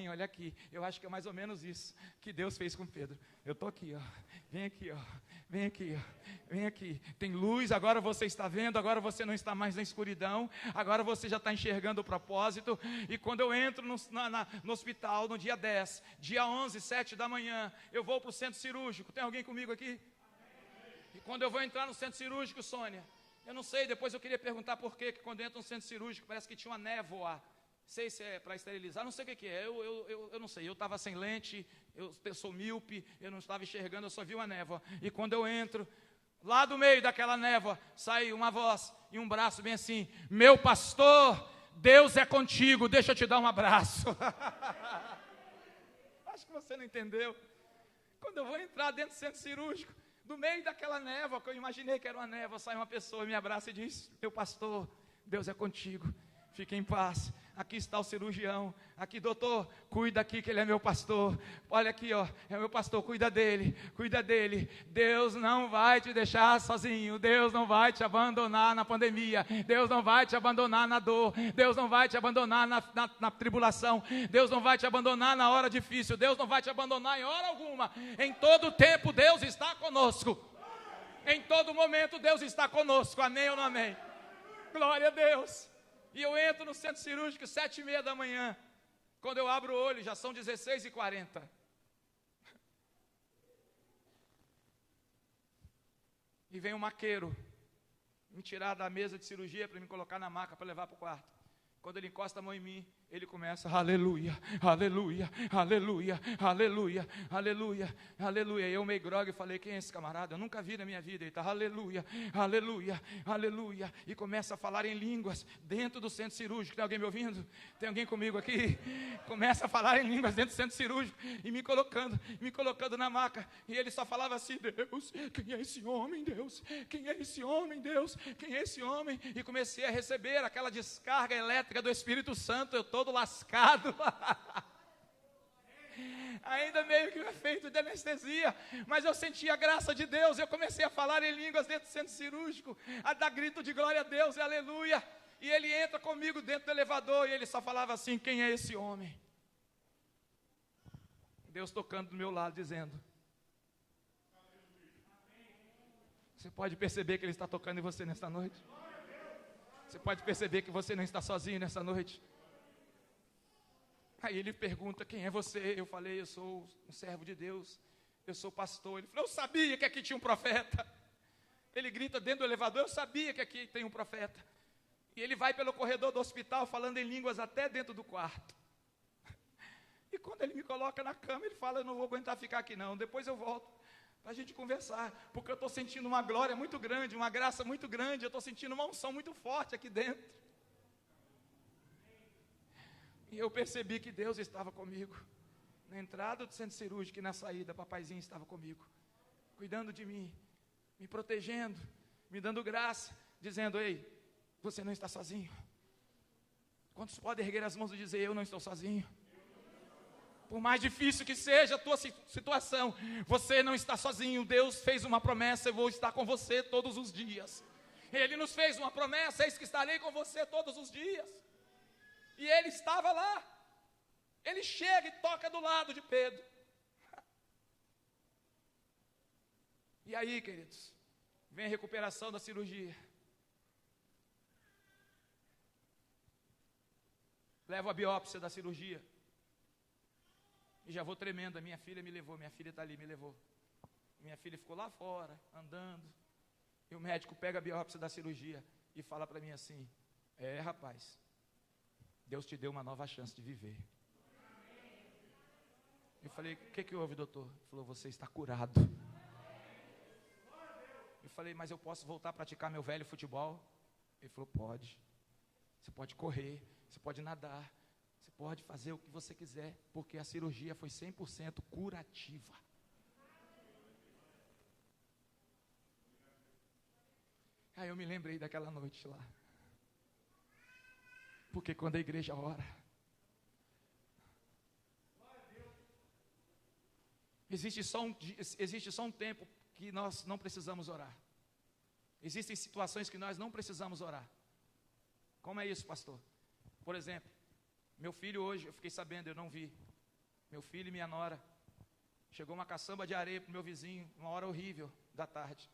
olha aqui. Eu acho que é mais ou menos isso que Deus fez com Pedro. Eu estou aqui, ó, vem aqui, ó, vem aqui, ó, vem aqui. Tem luz, agora você está vendo, agora você não está mais na escuridão, agora você já está enxergando o propósito. E quando eu entro no hospital, no dia 10, dia 11, 7 da manhã, eu vou para o centro cirúrgico. Tem alguém comigo aqui? E quando eu vou entrar no centro cirúrgico, Sônia, eu não sei, depois eu queria perguntar por que quando entra no centro cirúrgico parece que tinha uma névoa. Sei se é para esterilizar, não sei o que é. Eu não sei, eu estava sem lente, eu sou míope, eu não estava enxergando, eu só vi uma névoa. E quando eu entro, lá do meio daquela névoa, sai uma voz e um braço bem assim: meu pastor, Deus é contigo, deixa eu te dar um abraço. Acho que você não entendeu. Quando eu vou entrar dentro do centro cirúrgico, do meio daquela névoa, que eu imaginei que era uma névoa, sai uma pessoa e me abraça e diz: meu pastor, Deus é contigo, fique em paz, aqui está o cirurgião, aqui doutor, cuida aqui que ele é meu pastor, olha aqui ó, é meu pastor, cuida dele, Deus não vai te deixar sozinho, Deus não vai te abandonar na pandemia, Deus não vai te abandonar na dor, Deus não vai te abandonar na tribulação, Deus não vai te abandonar na hora difícil, Deus não vai te abandonar em hora alguma, em todo tempo Deus está conosco, em todo momento Deus está conosco, amém ou não amém? Glória a Deus. E eu entro no centro cirúrgico 7h30 da manhã. Quando eu abro o olho, já são 16h40. E vem um maqueiro me tirar da mesa de cirurgia para me colocar na maca para levar para o quarto. Quando ele encosta a mão em mim, ele começa: aleluia, aleluia, aleluia, aleluia, aleluia, aleluia. Eu meio grogue e falei: quem é esse camarada? Eu nunca vi na minha vida. Ele está: aleluia, aleluia, aleluia. E começa a falar em línguas dentro do centro cirúrgico. Tem alguém me ouvindo? Tem alguém comigo aqui? Começa a falar em línguas dentro do centro cirúrgico e me colocando na maca. E ele só falava assim: Deus, quem é esse homem, Deus? Quem é esse homem, Deus? Quem é esse homem? E comecei a receber aquela descarga elétrica do Espírito Santo. Eu todo lascado, ainda meio que efeito de anestesia, mas eu senti a graça de Deus. Eu comecei a falar em línguas dentro do centro cirúrgico, a dar grito de glória a Deus e aleluia. E ele entra comigo dentro do elevador e ele só falava assim: quem é esse homem? Deus tocando do meu lado dizendo: você pode perceber que ele está tocando em você nesta noite? Você pode perceber que você não está sozinho nessa noite? Aí ele pergunta: quem é você? Eu falei: eu sou um servo de Deus, eu sou pastor. Ele falou: eu sabia que aqui tinha um profeta. Ele grita dentro do elevador: eu sabia que aqui tem um profeta. E ele vai pelo corredor do hospital falando em línguas até dentro do quarto. E quando ele me coloca na cama, ele fala: eu não vou aguentar ficar aqui não, depois eu volto para a gente conversar, porque eu estou sentindo uma glória muito grande, uma graça muito grande, eu estou sentindo uma unção muito forte aqui dentro. E eu percebi que Deus estava comigo. Na entrada do centro cirúrgico e na saída, papaizinho estava comigo, cuidando de mim, me protegendo, me dando graça, dizendo: ei, você não está sozinho. Quantos podem erguer as mãos e dizer: eu não estou sozinho? Por mais difícil que seja a tua situação, você não está sozinho. Deus fez uma promessa: eu vou estar com você todos os dias. Ele nos fez uma promessa: eis que estarei com você todos os dias. E ele estava lá. Ele chega e toca do lado de Pedro. E aí, queridos, vem a recuperação da cirurgia. Levo a biópsia da cirurgia. E já vou tremendo. A minha filha me levou. Minha filha está ali, me levou. Minha filha ficou lá fora, andando. E o médico pega a biópsia da cirurgia e fala para mim assim: rapaz, Deus te deu uma nova chance de viver. Eu falei: o que houve, doutor? Ele falou: você está curado. Eu falei: mas eu posso voltar a praticar meu velho futebol? Ele falou: pode. Você pode correr, você pode nadar, você pode fazer o que você quiser, porque a cirurgia foi 100% curativa. Aí eu me lembrei daquela noite lá. Porque quando a igreja ora, existe só um tempo que nós não precisamos orar. Existem situações que nós não precisamos orar. Como é isso, pastor? Por exemplo, meu filho hoje, eu fiquei sabendo, eu não vi. Meu filho e minha nora, chegou uma caçamba de areia para o meu vizinho, uma hora horrível da tarde.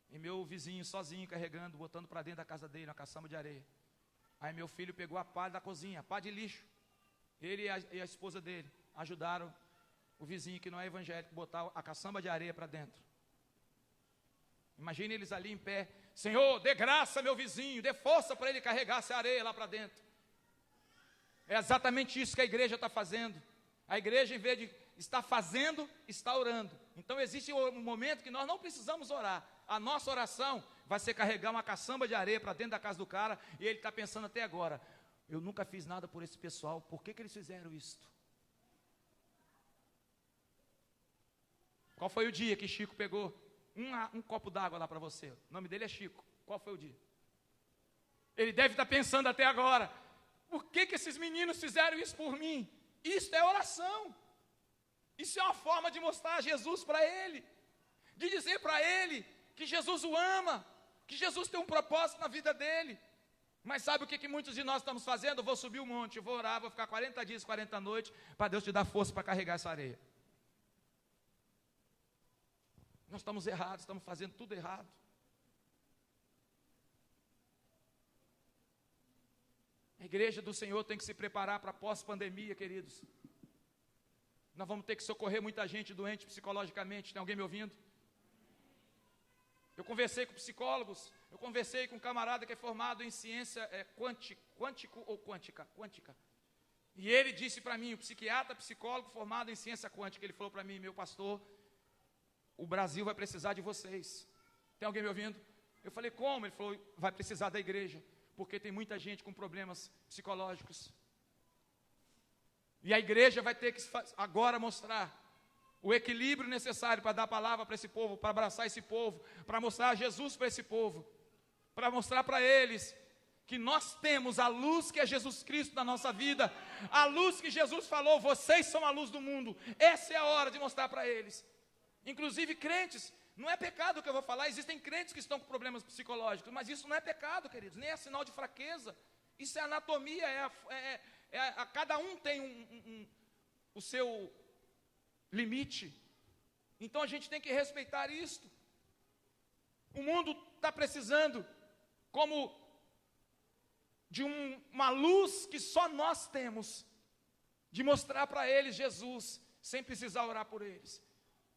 E meu vizinho sozinho carregando, botando para dentro da casa dele, uma caçamba de areia. Aí meu filho pegou a pá da cozinha, pá de lixo. Ele e a esposa dele ajudaram o vizinho que não é evangélico a botar a caçamba de areia para dentro. Imagine eles ali em pé. Senhor, dê graça meu vizinho, dê força para ele carregar essa areia lá para dentro. É exatamente isso que a igreja está fazendo. A igreja, em vez de estar fazendo, está orando. Então existe um momento que nós não precisamos orar. A nossa oração vai ser carregar uma caçamba de areia para dentro da casa do cara, e ele está pensando até agora, eu nunca fiz nada por esse pessoal, por que eles fizeram isto? Qual foi o dia que Chico pegou um copo d'água lá para você? O nome dele é Chico. Qual foi o dia? Ele deve estar pensando até agora, por que esses meninos fizeram isso por mim? Isso é oração. Isso é uma forma de mostrar Jesus para ele, de dizer para ele que Jesus o ama, que Jesus tem um propósito na vida dele. Mas sabe o que muitos de nós estamos fazendo? Eu vou subir o monte, eu vou orar, vou ficar 40 dias, 40 noites, para Deus te dar força para carregar essa areia. Nós estamos errados, estamos fazendo tudo errado. A igreja do Senhor tem que se preparar para pós-pandemia, queridos. Nós vamos ter que socorrer muita gente doente psicologicamente. Tem alguém me ouvindo? Eu conversei com psicólogos, eu conversei com um camarada que é formado em ciência quântica. E ele disse para mim, um psiquiatra, psicólogo formado em ciência quântica, ele falou para mim, meu pastor, o Brasil vai precisar de vocês. Tem alguém me ouvindo? Eu falei, como? Ele falou, vai precisar da igreja, porque tem muita gente com problemas psicológicos. E a igreja vai ter que agora mostrar o equilíbrio necessário para dar a palavra para esse povo, para abraçar esse povo, para mostrar Jesus para esse povo, para mostrar para eles que nós temos a luz que é Jesus Cristo na nossa vida, a luz que Jesus falou, vocês são a luz do mundo. Essa é a hora de mostrar para eles. Inclusive crentes, não é pecado o que eu vou falar, existem crentes que estão com problemas psicológicos, mas isso não é pecado, queridos, nem é sinal de fraqueza, isso é anatomia, cada um tem o seu limite, então a gente tem que respeitar isto. O mundo está precisando como de uma luz que só nós temos, de mostrar para eles Jesus, sem precisar orar por eles.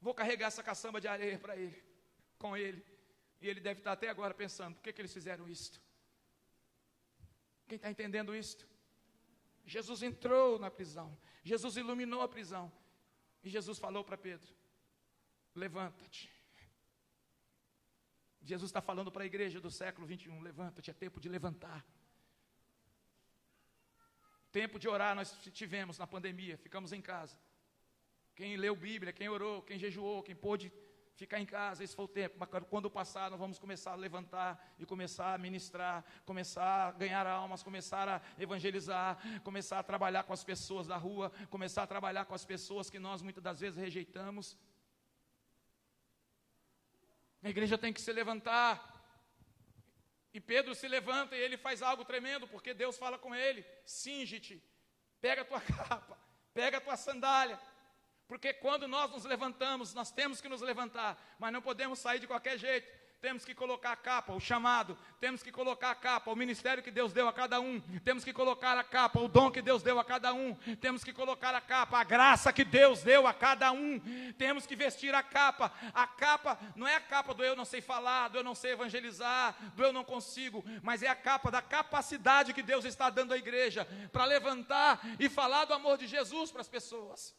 Vou carregar essa caçamba de areia para ele, com ele, e ele deve estar até agora pensando, por que eles fizeram isto? Quem está entendendo isto? Jesus entrou na prisão, Jesus iluminou a prisão, e Jesus falou para Pedro, levanta-te. Jesus está falando para a igreja do século 21, levanta-te, é tempo de levantar. Tempo de orar nós tivemos na pandemia, ficamos em casa. Quem leu Bíblia, quem orou, quem jejuou, quem pôde ficar em casa, esse foi o tempo. Mas quando passar, nós vamos começar a levantar e começar a ministrar, começar a ganhar almas, começar a evangelizar, começar a trabalhar com as pessoas da rua, começar a trabalhar com as pessoas que nós muitas das vezes rejeitamos. A igreja tem que se levantar. E Pedro se levanta e ele faz algo tremendo, porque Deus fala com ele, cinge-te, pega a tua capa, pega a tua sandália. Porque quando nós nos levantamos, nós temos que nos levantar, mas não podemos sair de qualquer jeito. Temos que colocar a capa, o chamado, temos que colocar a capa, o ministério que Deus deu a cada um, temos que colocar a capa, o dom que Deus deu a cada um, temos que colocar a capa, a graça que Deus deu a cada um, temos que vestir a capa não é a capa do eu não sei falar, do eu não sei evangelizar, do eu não consigo, mas é a capa da capacidade que Deus está dando à igreja, para levantar e falar do amor de Jesus para as pessoas,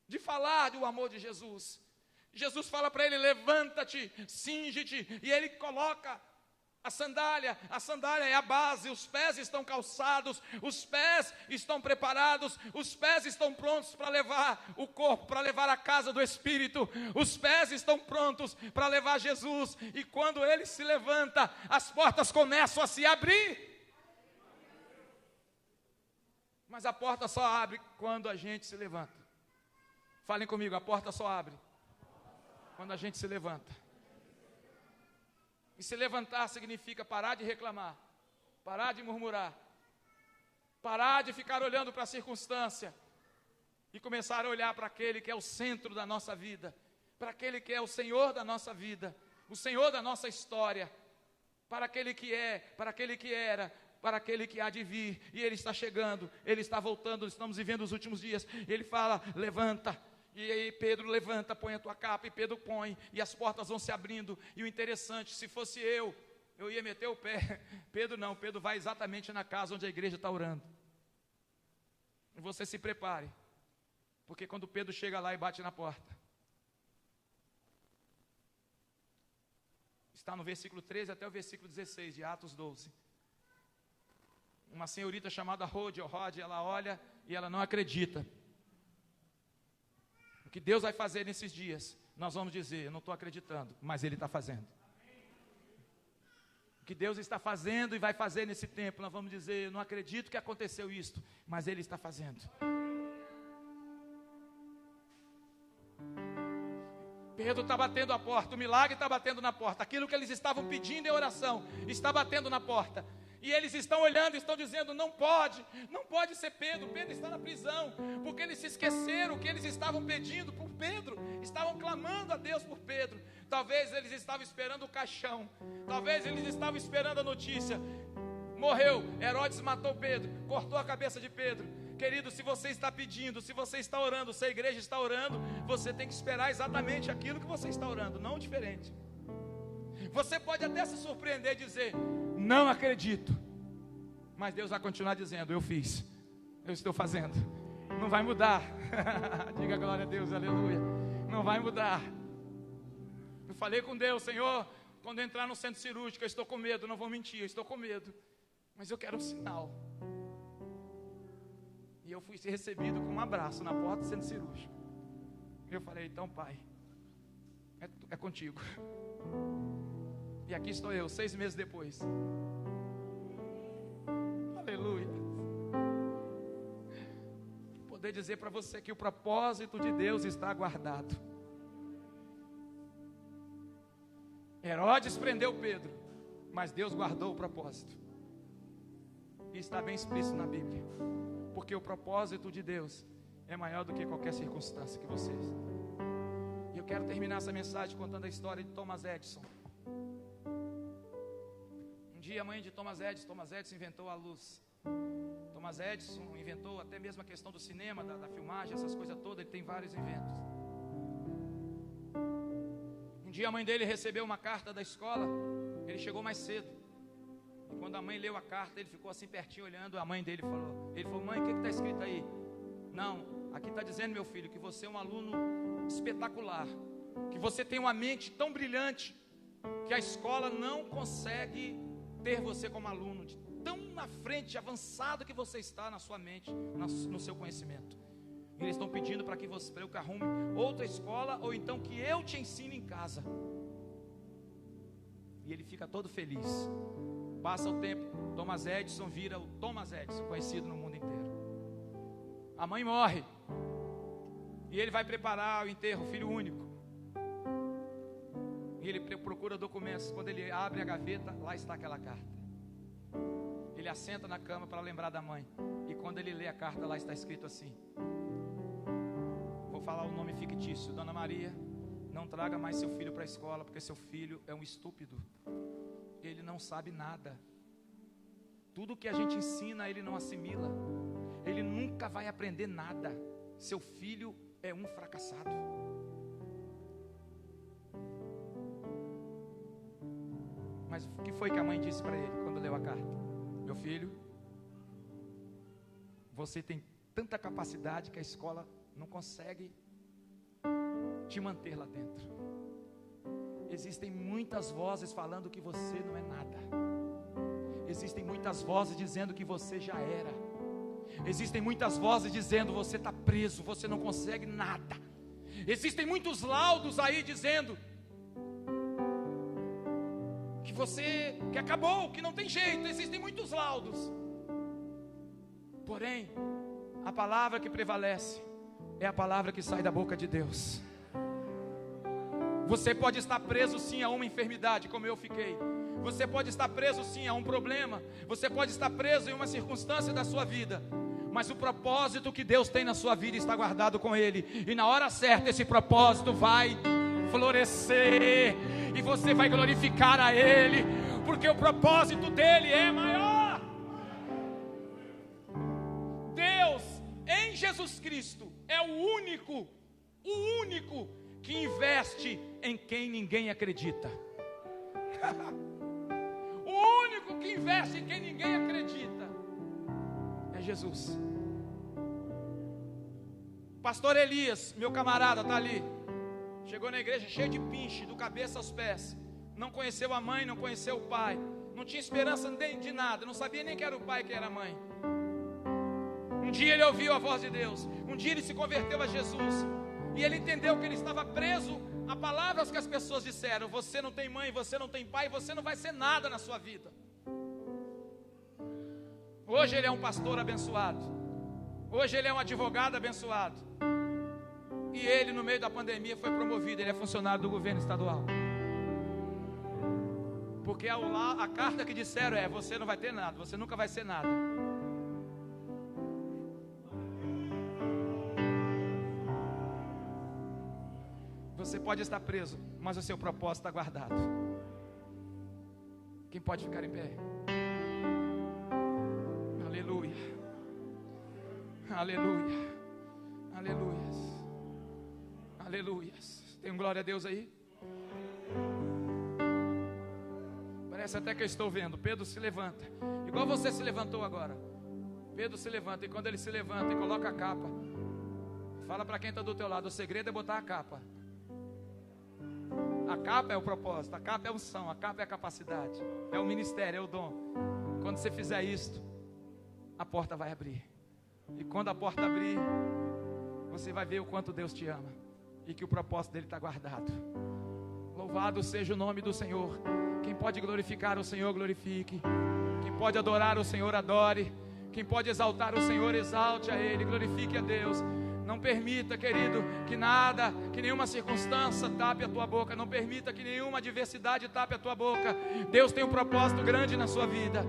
de falar do amor de Jesus. Jesus fala para ele, levanta-te, cinge-te, e ele coloca a sandália é a base, os pés estão calçados, os pés estão preparados, os pés estão prontos para levar o corpo, para levar a casa do Espírito, os pés estão prontos para levar Jesus, e quando ele se levanta, as portas começam a se abrir, mas a porta só abre quando a gente se levanta. Falem comigo, a porta só abre quando a gente se levanta. E se levantar significa parar de reclamar, parar de murmurar, parar de ficar olhando para a circunstância e começar a olhar para aquele que é o centro da nossa vida, para aquele que é o Senhor da nossa vida, o Senhor da nossa história, para aquele que é, para aquele que era, para aquele que há de vir. E Ele está chegando, Ele está voltando, estamos vivendo os últimos dias. Ele fala, levanta. E aí Pedro levanta, põe a tua capa, e Pedro põe, e as portas vão se abrindo. E o interessante, se fosse eu ia meter o pé. Pedro não, Pedro vai exatamente na casa onde a igreja está orando. E você se prepare, porque quando Pedro chega lá e bate na porta, está no versículo 13 até o versículo 16 de Atos 12. Uma senhorita chamada Rod, ela olha e ela não acredita. O que Deus vai fazer nesses dias, nós vamos dizer, eu não estou acreditando, mas Ele está fazendo. O que Deus está fazendo e vai fazer nesse tempo, nós vamos dizer, eu não acredito que aconteceu isto, mas Ele está fazendo. Pedro está batendo a porta, o milagre está batendo na porta, aquilo que eles estavam pedindo em oração, está batendo na porta. E eles estão olhando e estão dizendo, não pode ser Pedro, Pedro está na prisão, porque eles se esqueceram que eles estavam pedindo por Pedro, estavam clamando a Deus por Pedro. Talvez eles estavam esperando o caixão, talvez eles estavam esperando a notícia, morreu, Herodes matou Pedro, cortou a cabeça de Pedro. Querido, se você está pedindo, se você está orando, se a igreja está orando, você tem que esperar exatamente aquilo que você está orando, não diferente. Você pode até se surpreender e dizer, não acredito, mas Deus vai continuar dizendo, eu fiz, eu estou fazendo, não vai mudar. Diga glória a Deus, aleluia. Não vai mudar. Eu falei com Deus, Senhor, quando eu entrar no centro cirúrgico, eu estou com medo, não vou mentir, eu estou com medo, mas eu quero um sinal. E eu fui recebido com um abraço na porta do centro cirúrgico. Eu falei, então Pai, é contigo. E aqui estou eu, 6 meses depois. Aleluia. Poder dizer para você que o propósito de Deus está guardado. Herodes prendeu Pedro, mas Deus guardou o propósito. E está bem explícito na Bíblia. Porque o propósito de Deus é maior do que qualquer circunstância que vocês. E eu quero terminar essa mensagem contando a história de Thomas Edison. Um dia a mãe de Thomas Edison inventou a luz. Thomas Edison inventou até mesmo a questão do cinema, da filmagem, essas coisas todas. Ele tem vários inventos. Um dia a mãe dele recebeu uma carta da escola. Ele chegou mais cedo. E quando a mãe leu a carta, ele ficou assim pertinho olhando. A mãe dele falou, mãe, o que está escrito aí? Não, aqui está dizendo, meu filho, que você é um aluno espetacular, que você tem uma mente tão brilhante que a escola não consegue ter você como aluno, de tão na frente, avançado que você está na sua mente, no seu conhecimento. E eles estão pedindo para que eu arrume outra escola, ou então que eu te ensine em casa. E ele fica todo feliz. Passa o tempo, Thomas Edison vira o Thomas Edison, conhecido no mundo inteiro. A mãe morre, e ele vai preparar o enterro, filho único. E ele procura documentos. Quando ele abre a gaveta, lá está aquela carta. Ele assenta na cama para lembrar da mãe. E quando ele lê a carta, lá está escrito assim. Vou falar o nome fictício. Dona Maria, não traga mais seu filho para a escola, porque seu filho é um estúpido. Ele não sabe nada. Tudo que a gente ensina, ele não assimila. Ele nunca vai aprender nada. Seu filho é um fracassado. Mas o que foi que a mãe disse para ele quando leu a carta? Meu filho, você tem tanta capacidade que a escola não consegue te manter lá dentro. Existem muitas vozes falando que você não é nada. Existem muitas vozes dizendo que você já era. Existem muitas vozes dizendo você está preso, você não consegue nada. Existem muitos laudos aí dizendo que acabou, que não tem jeito. Existem muitos laudos. Porém, a palavra que prevalece é a palavra que sai da boca de Deus. Você pode estar preso sim a uma enfermidade, como eu fiquei. Você pode estar preso sim a um problema. Você pode estar preso em uma circunstância da sua vida. Mas o propósito que Deus tem na sua vida está guardado com Ele. E na hora certa esse propósito vai florescer. E você vai glorificar a Ele. Porque o propósito dEle é maior. Deus, em Jesus Cristo, é o único que investe em quem ninguém acredita. O único que investe em quem ninguém acredita é Jesus. Pastor Elias, meu camarada, está ali. Chegou na igreja cheio de pinche, do cabeça aos pés. Não conheceu a mãe, não conheceu o pai. Não tinha esperança de nada. Não sabia nem quem era o pai, quem era a mãe. Um dia ele ouviu a voz de Deus. Um dia ele se converteu a Jesus. E ele entendeu que ele estava preso a palavras que as pessoas disseram. Você não tem mãe, você não tem pai, você não vai ser nada na sua vida. Hoje ele é um pastor abençoado. Hoje ele é um advogado abençoado. E ele, no meio da pandemia, foi promovido. Ele é funcionário do governo estadual. Porque a carta que disseram é: você não vai ter nada, você nunca vai ser nada. Você pode estar preso, mas o seu propósito está guardado. Quem pode ficar em pé? Aleluia. Aleluia. Aleluias. Aleluias. Tem um glória a Deus aí? Parece até que eu estou vendo. Pedro se levanta, igual você se levantou agora. Pedro se levanta, e quando ele se levanta e coloca a capa, fala para quem está do teu lado: o segredo é botar a capa. A capa é o propósito, a capa é a unção, a capa é a capacidade, é o ministério, é o dom. Quando você fizer isto, a porta vai abrir. E quando a porta abrir, você vai ver o quanto Deus te ama e que o propósito dele está guardado. Louvado seja o nome do Senhor. Quem pode glorificar o Senhor, glorifique. Quem pode adorar o Senhor, adore. Quem pode exaltar o Senhor, exalte a Ele, glorifique a Deus. Não permita, querido, que nada, que nenhuma circunstância tape a tua boca. Não permita que nenhuma adversidade tape a tua boca. Deus tem um propósito grande na sua vida.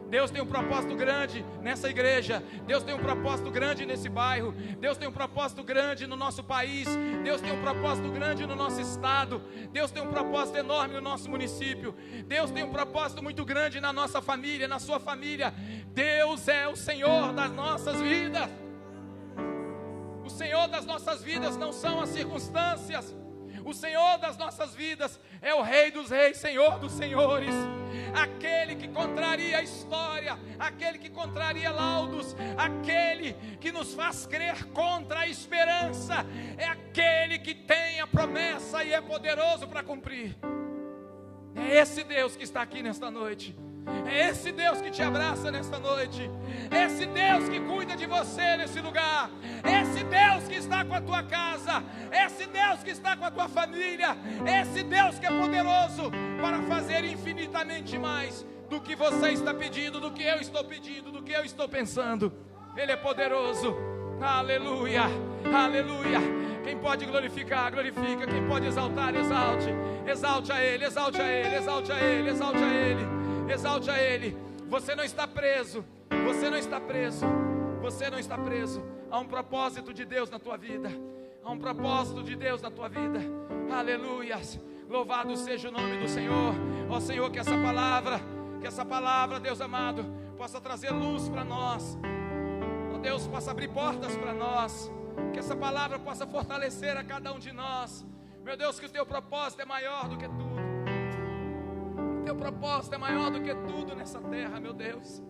Deus tem um propósito grande nessa igreja. Deus tem um propósito grande nesse bairro. Deus tem um propósito grande no nosso país. Deus tem um propósito grande no nosso estado. Deus tem um propósito enorme no nosso município. Deus tem um propósito muito grande na nossa família, na sua família. Deus é o Senhor das nossas vidas. O Senhor das nossas vidas não são as circunstâncias. O Senhor das nossas vidas é o Rei dos Reis, Senhor dos Senhores. Aquele que contraria a história, aquele que contraria laudos, aquele que nos faz crer contra a esperança, é aquele que tem a promessa e é poderoso para cumprir. É esse Deus que está aqui nesta noite. É esse Deus que te abraça nesta noite. É esse Deus que cuida de você nesse lugar. É esse Deus que está com a tua casa. É esse Deus que está com a tua família. É esse Deus que é poderoso para fazer infinitamente mais do que você está pedindo, do que eu estou pedindo, do que eu estou pensando. Ele é poderoso. Aleluia, aleluia. Quem pode glorificar, glorifica. Quem pode exaltar, exalte. Exalte a Ele, exalte a Ele, exalte a Ele, exalte a Ele. Exalte a Ele. Você não está preso. Você não está preso. Você não está preso. Há um propósito de Deus na tua vida. Há um propósito de Deus na tua vida. Aleluia. Louvado seja o nome do Senhor. Ó Senhor, que essa palavra, Deus amado, possa trazer luz para nós. Ó Deus, possa abrir portas para nós. Que essa palavra possa fortalecer a cada um de nós. Meu Deus, que o teu propósito é maior do que tudo. Teu propósito é maior do que tudo nessa terra, meu Deus.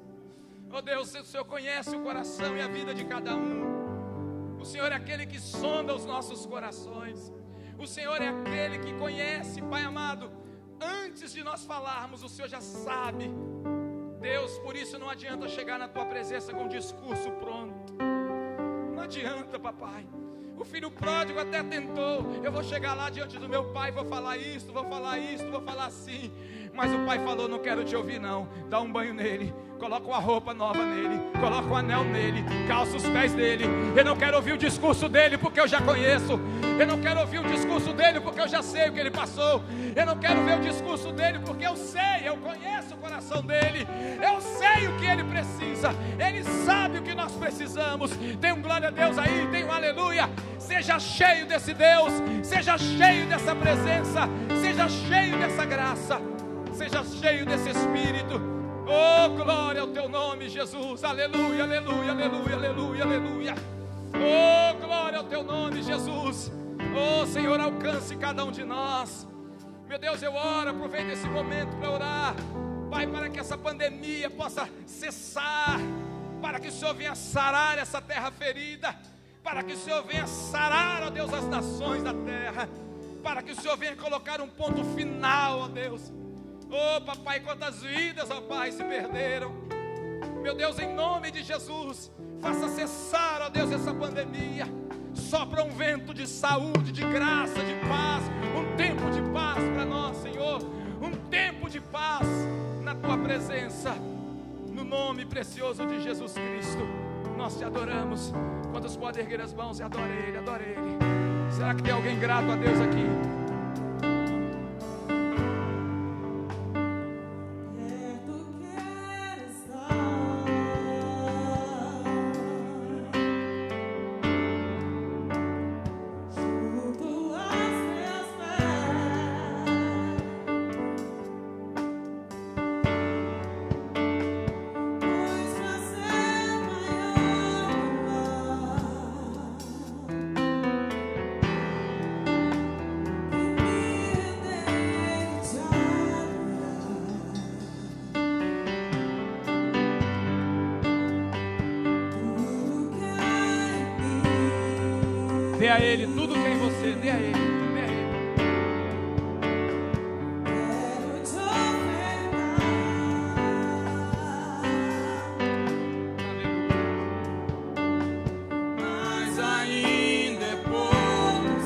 Oh Deus, o Senhor conhece o coração e a vida de cada um. O Senhor é aquele que sonda os nossos corações. O Senhor é aquele que conhece, Pai amado. Antes de nós falarmos, o Senhor já sabe. Deus, por isso não adianta chegar na tua presença com um discurso pronto. Não adianta, papai. O filho pródigo até tentou: eu vou chegar lá diante do meu pai, vou falar isto, vou falar isto, vou falar assim. Mas o pai falou: não quero te ouvir não. Dá um banho nele, coloca uma roupa nova nele, coloca um anel nele, calça os pés dele. Eu não quero ouvir o discurso dele porque eu já conheço. Eu não quero ouvir o discurso dele porque eu já sei o que ele passou. Eu não quero ver o discurso dele porque eu sei, eu conheço o coração dele. Eu sei o que ele precisa. Ele sabe o que nós precisamos. Tem um glória a Deus aí, tem um aleluia. Seja cheio desse Deus, seja cheio dessa presença, seja cheio dessa graça, seja cheio desse Espírito. Oh, glória ao teu nome, Jesus. Aleluia, aleluia, aleluia, aleluia, aleluia. Oh, glória ao teu nome, Jesus. Oh, Senhor, alcance cada um de nós. Meu Deus, eu oro, aproveito esse momento para orar, Pai, para que essa pandemia possa cessar, para que o Senhor venha sarar essa terra ferida, para que o Senhor venha sarar, ó Deus, as nações da terra, para que o Senhor venha colocar um ponto final, ó Deus. Oh, papai, quantas vidas, ó Pai, se perderam. Meu Deus, em nome de Jesus, faça cessar, ó Deus, essa pandemia. Sopra um vento de saúde, de graça, de paz. Um tempo de paz para nós, Senhor. Um tempo de paz na Tua presença. No nome precioso de Jesus Cristo, nós Te adoramos. Quantos podem erguer as mãos e adore Ele, adore Ele. Será que tem alguém grato a Deus aqui? Dê a Ele tudo que é em você, dê a Ele, dê a Ele. Mas ainda é pouco.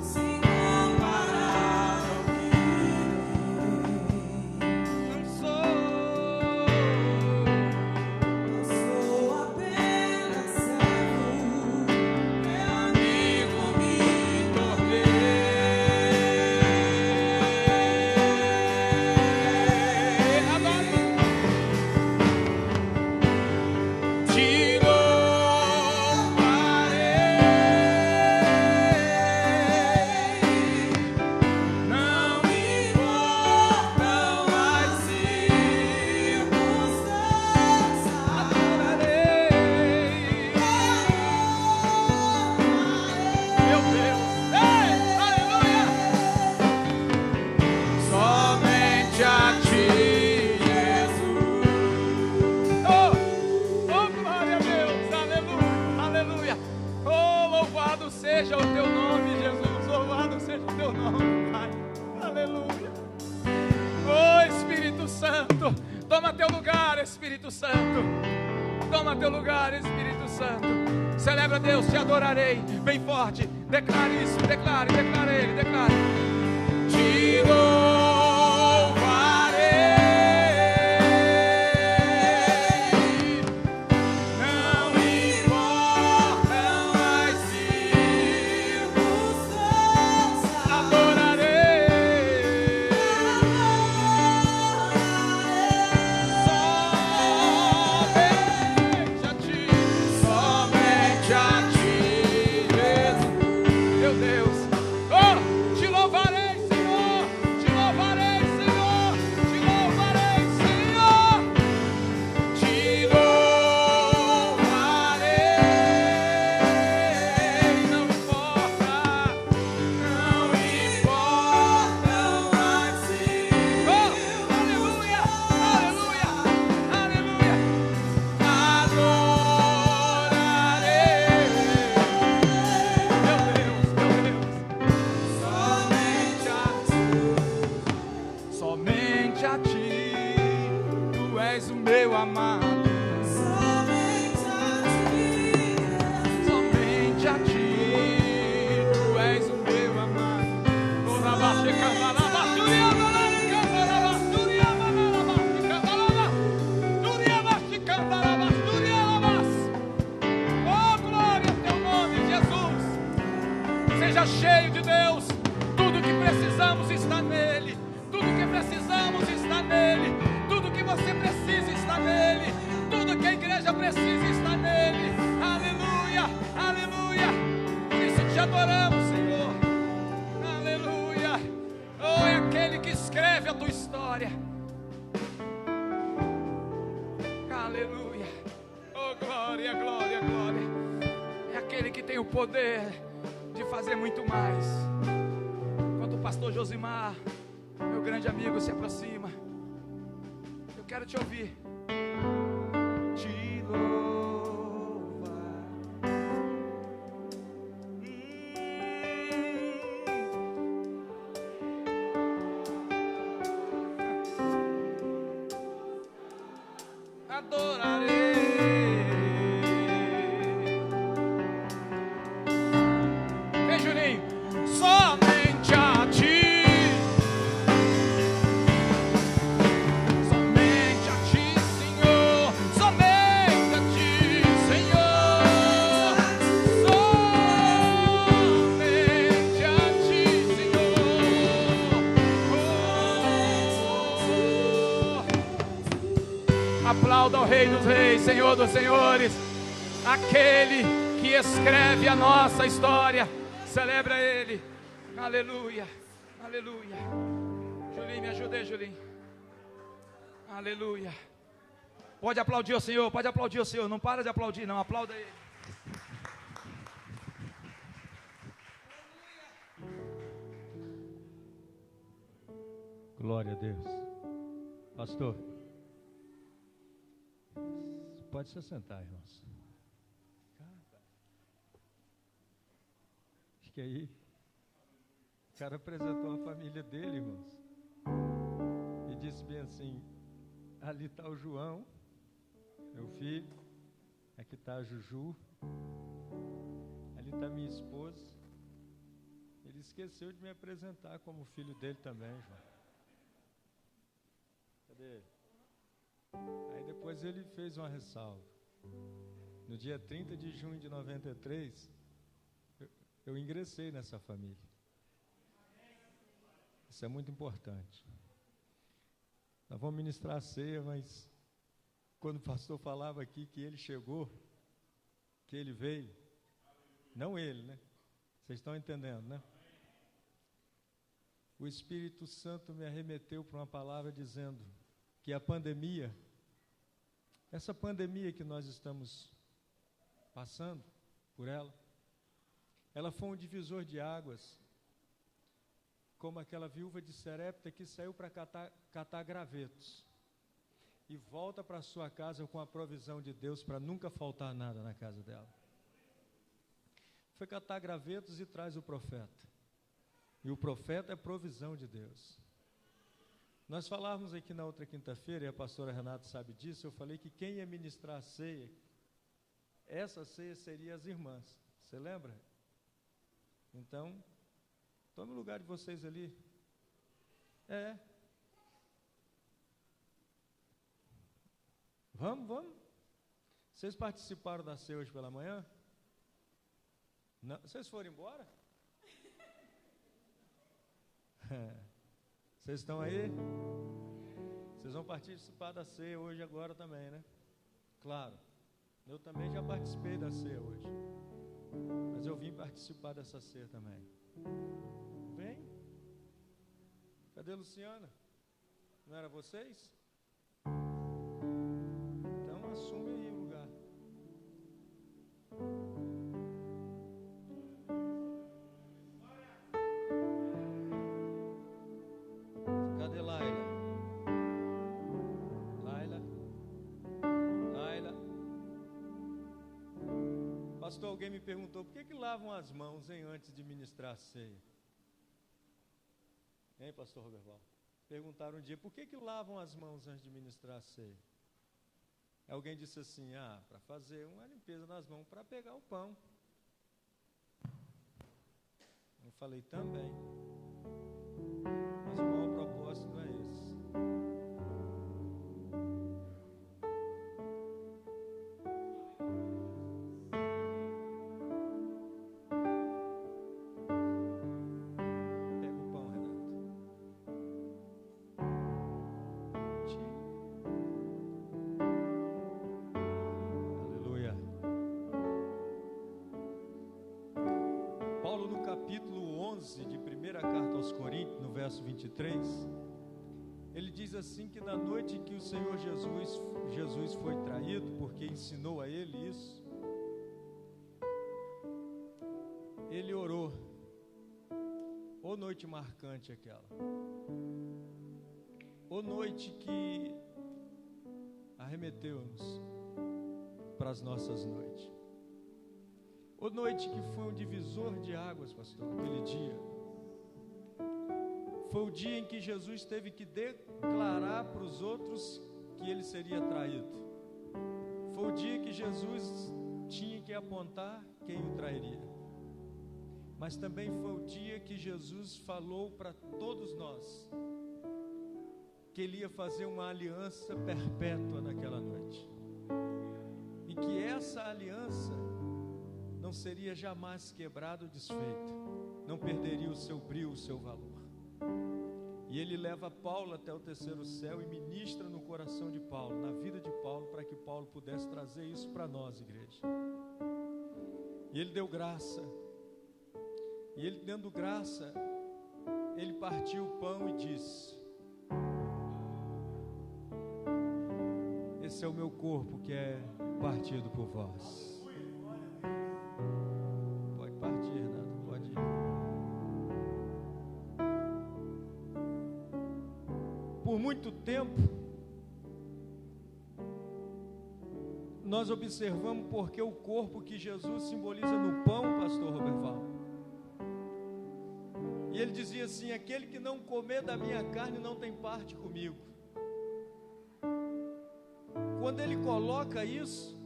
Se comparar ao que não sou. Seja o teu nome, Jesus, louvado seja o teu nome, Pai, aleluia. Oh, Espírito Santo, toma teu lugar, Espírito Santo, toma teu lugar, Espírito Santo. Celebra Deus, te adorarei, bem forte, declare isso, declare Ele, declare. Te somente a ti, tu és o meu amado. tua história. Aleluia. Oh, glória, glória, glória. É aquele que tem o poder de fazer muito mais. Enquanto o pastor Josimar, meu grande amigo, se aproxima, eu quero te ouvir. Te louvar. Adorarei. Vem, Juninho. Somente a ti. Somente a ti, Senhor. Somente a ti, Senhor. Somente a ti, Senhor. Aplauda ao Rei dos Reis, Senhor dos Senhores, aquele que escreve a nossa história. Celebra Ele. Aleluia, aleluia. Julinho, me ajuda aí, Julinho. Aleluia. Pode aplaudir o Senhor, pode aplaudir o Senhor. Não para de aplaudir, não, aplauda Ele. Glória a Deus. Pastor, pode se sentar, irmãos. Acho que aí o cara apresentou a família dele, irmãos, e disse bem assim: ali está o João, meu filho, aqui está a Juju, ali está minha esposa. Ele esqueceu de me apresentar como filho dele também, João. Cadê ele? Aí depois ele fez uma ressalva. No dia 30 de junho de 93, eu ingressei nessa família. Isso é muito importante. Nós vamos ministrar a ceia, mas quando o pastor falava aqui que ele chegou, que ele veio, não ele, né? Vocês estão entendendo, né? O Espírito Santo me arremeteu para uma palavra dizendo que a pandemia, essa pandemia que nós estamos passando por ela foi um divisor de águas, como aquela viúva de Sarepta que saiu para catar gravetos e volta para sua casa com a provisão de Deus para nunca faltar nada na casa dela. Foi catar gravetos e traz o profeta. E o profeta é provisão de Deus. Nós falávamos aqui na outra quinta-feira, e a pastora Renata sabe disso, eu falei que quem ia ministrar a ceia, essa ceia seria as irmãs. Você lembra? Então, tome o lugar de vocês ali. Vamos. Vocês participaram da ceia hoje pela manhã? Não? Vocês foram embora? Vocês estão aí? Vocês vão participar da ceia hoje agora também, né? Claro. Eu também já participei da ceia hoje. Mas eu vim participar dessa ceia também. Vem. Cadê a Luciana? Não era vocês? Então assume aí o lugar. Cadê Laila? Laila. Pastor, alguém me perguntou, por que lavam as mãos antes de ministrar a ceia? Hein, pastor Roberval? Perguntaram um dia, por que lavam as mãos antes de ministrar a ceia? Alguém disse assim, para fazer uma limpeza nas mãos, para pegar o pão. Eu falei, também. Mas o maior propósito não é esse. Paulo, no capítulo 11 de 1ª carta aos Coríntios, no verso 23, diz assim que na noite que o Senhor Jesus foi traído, porque ensinou a ele isso, ele orou. Ô noite marcante aquela. Ô noite que arremeteu-nos para as nossas noites. Ô noite que foi um divisor de águas, pastor, aquele dia. Foi o dia em que Jesus teve que declarar para os outros que ele seria traído. Foi o dia que Jesus tinha que apontar quem o trairia. Mas também foi o dia que Jesus falou para todos nós que ele ia fazer uma aliança perpétua naquela noite. E que essa aliança não seria jamais quebrada ou desfeita. Não perderia o seu brilho, o seu valor. E ele leva Paulo até o terceiro céu e ministra no coração de Paulo, na vida de Paulo, para que Paulo pudesse trazer isso para nós, igreja. E ele deu graça. E ele, dando graça, ele partiu o pão e disse: esse é o meu corpo que é partido por vós. Pode partir, Renato, pode ir. Por muito tempo, nós observamos porque o corpo que Jesus simboliza no pão, pastor Roberval. E ele dizia assim: aquele que não comer da minha carne não tem parte comigo. Quando ele coloca isso,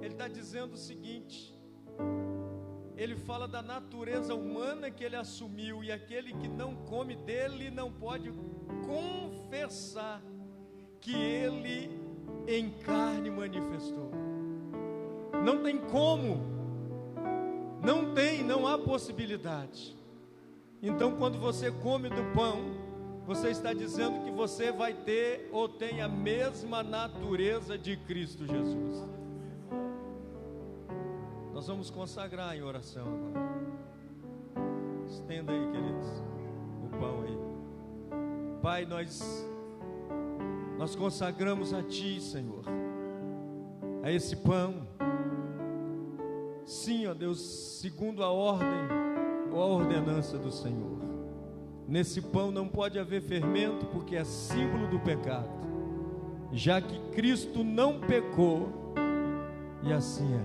ele está dizendo o seguinte: ele fala da natureza humana que ele assumiu, e aquele que não come dele não pode confessar que ele em carne manifestou. Não tem como, não há possibilidade. Então, quando você come do pão, você está dizendo que você vai ter ou tem a mesma natureza de Cristo Jesus. Nós vamos consagrar em oração agora. Estenda aí, queridos, o pão aí. Pai, nós consagramos a Ti, Senhor, a esse pão. Sim, ó Deus, segundo a ordem ou a ordenança do Senhor. Nesse pão não pode haver fermento, porque é símbolo do pecado, já que Cristo não pecou, e assim é.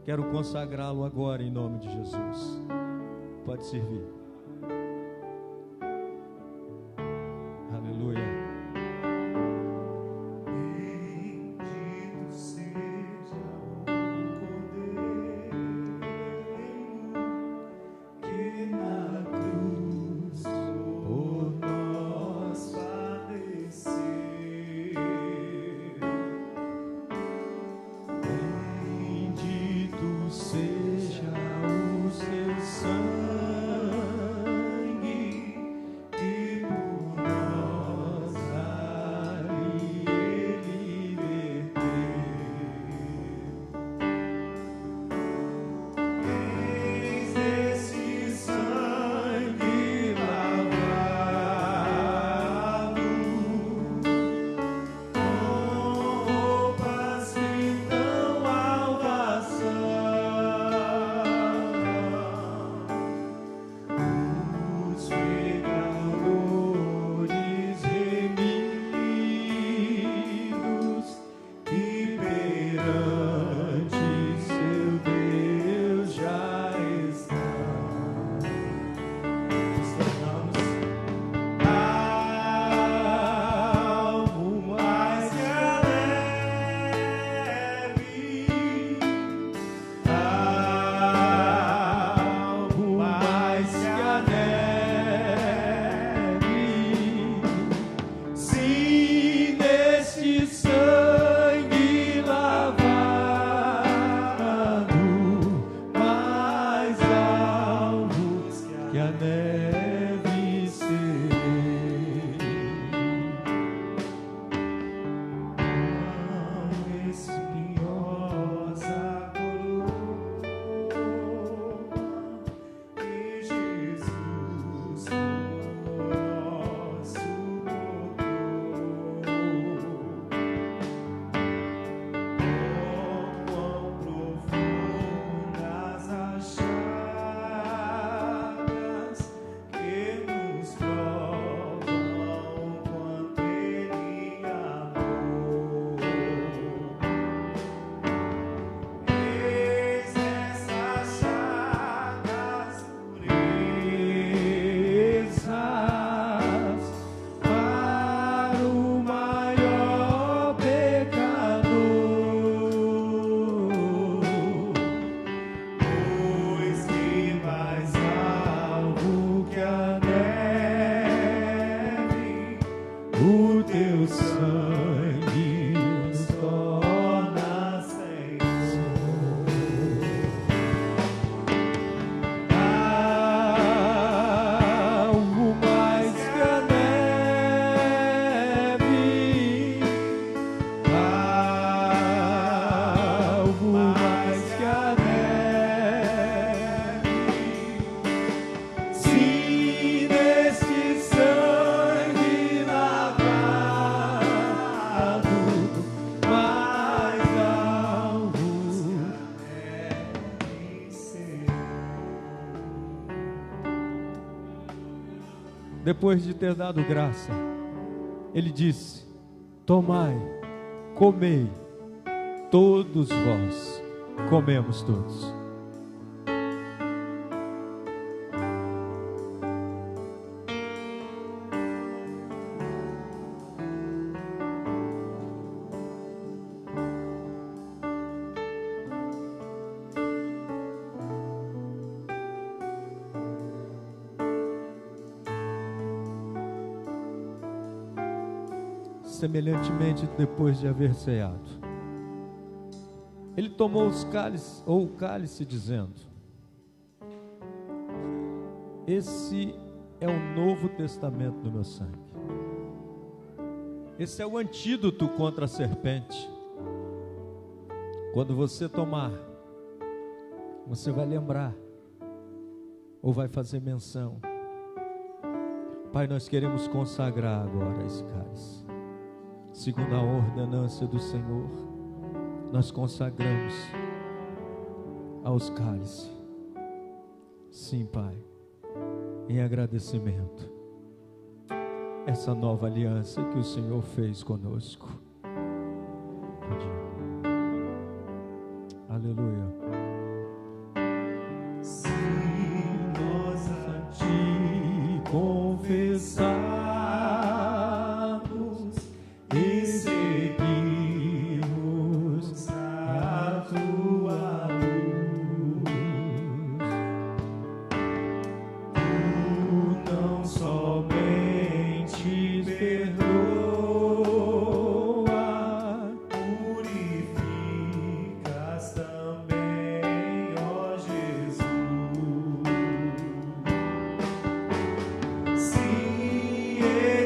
Quero consagrá-lo agora em nome de Jesus. Pode servir. Aleluia. Seja o seu sangue. o teu sangue nos torna Senhor. Algo mais que a neve, algo mais que a neve, se neste sangue lavado, mais algo deve ser. Depois de ter dado graça, ele disse: tomai, comei, todos vós. Comemos todos. Semelhantemente, depois de haver ceado, ele tomou os cálices, ou o cálice, dizendo: esse é o Novo Testamento do meu sangue. Esse é o antídoto contra a serpente. Quando você tomar, você vai lembrar, ou vai fazer menção. Pai, nós queremos consagrar agora esse cálice. Segundo a ordenança do Senhor, nós consagramos aos cálices. Sim, Pai, em agradecimento, essa nova aliança que o Senhor fez conosco. Aleluia. Se nós a Ti confessarmos e seguirmos a Tua luz, Tu não somente perdoa, purificas também, ó Jesus. Se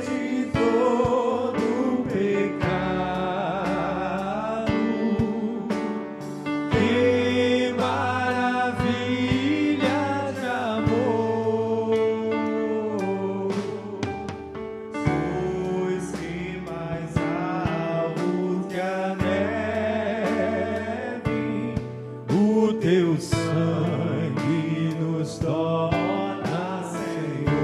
de todo pecado, que maravilha de amor, sois que mais alto que a neve, o teu sangue nos torna Senhor.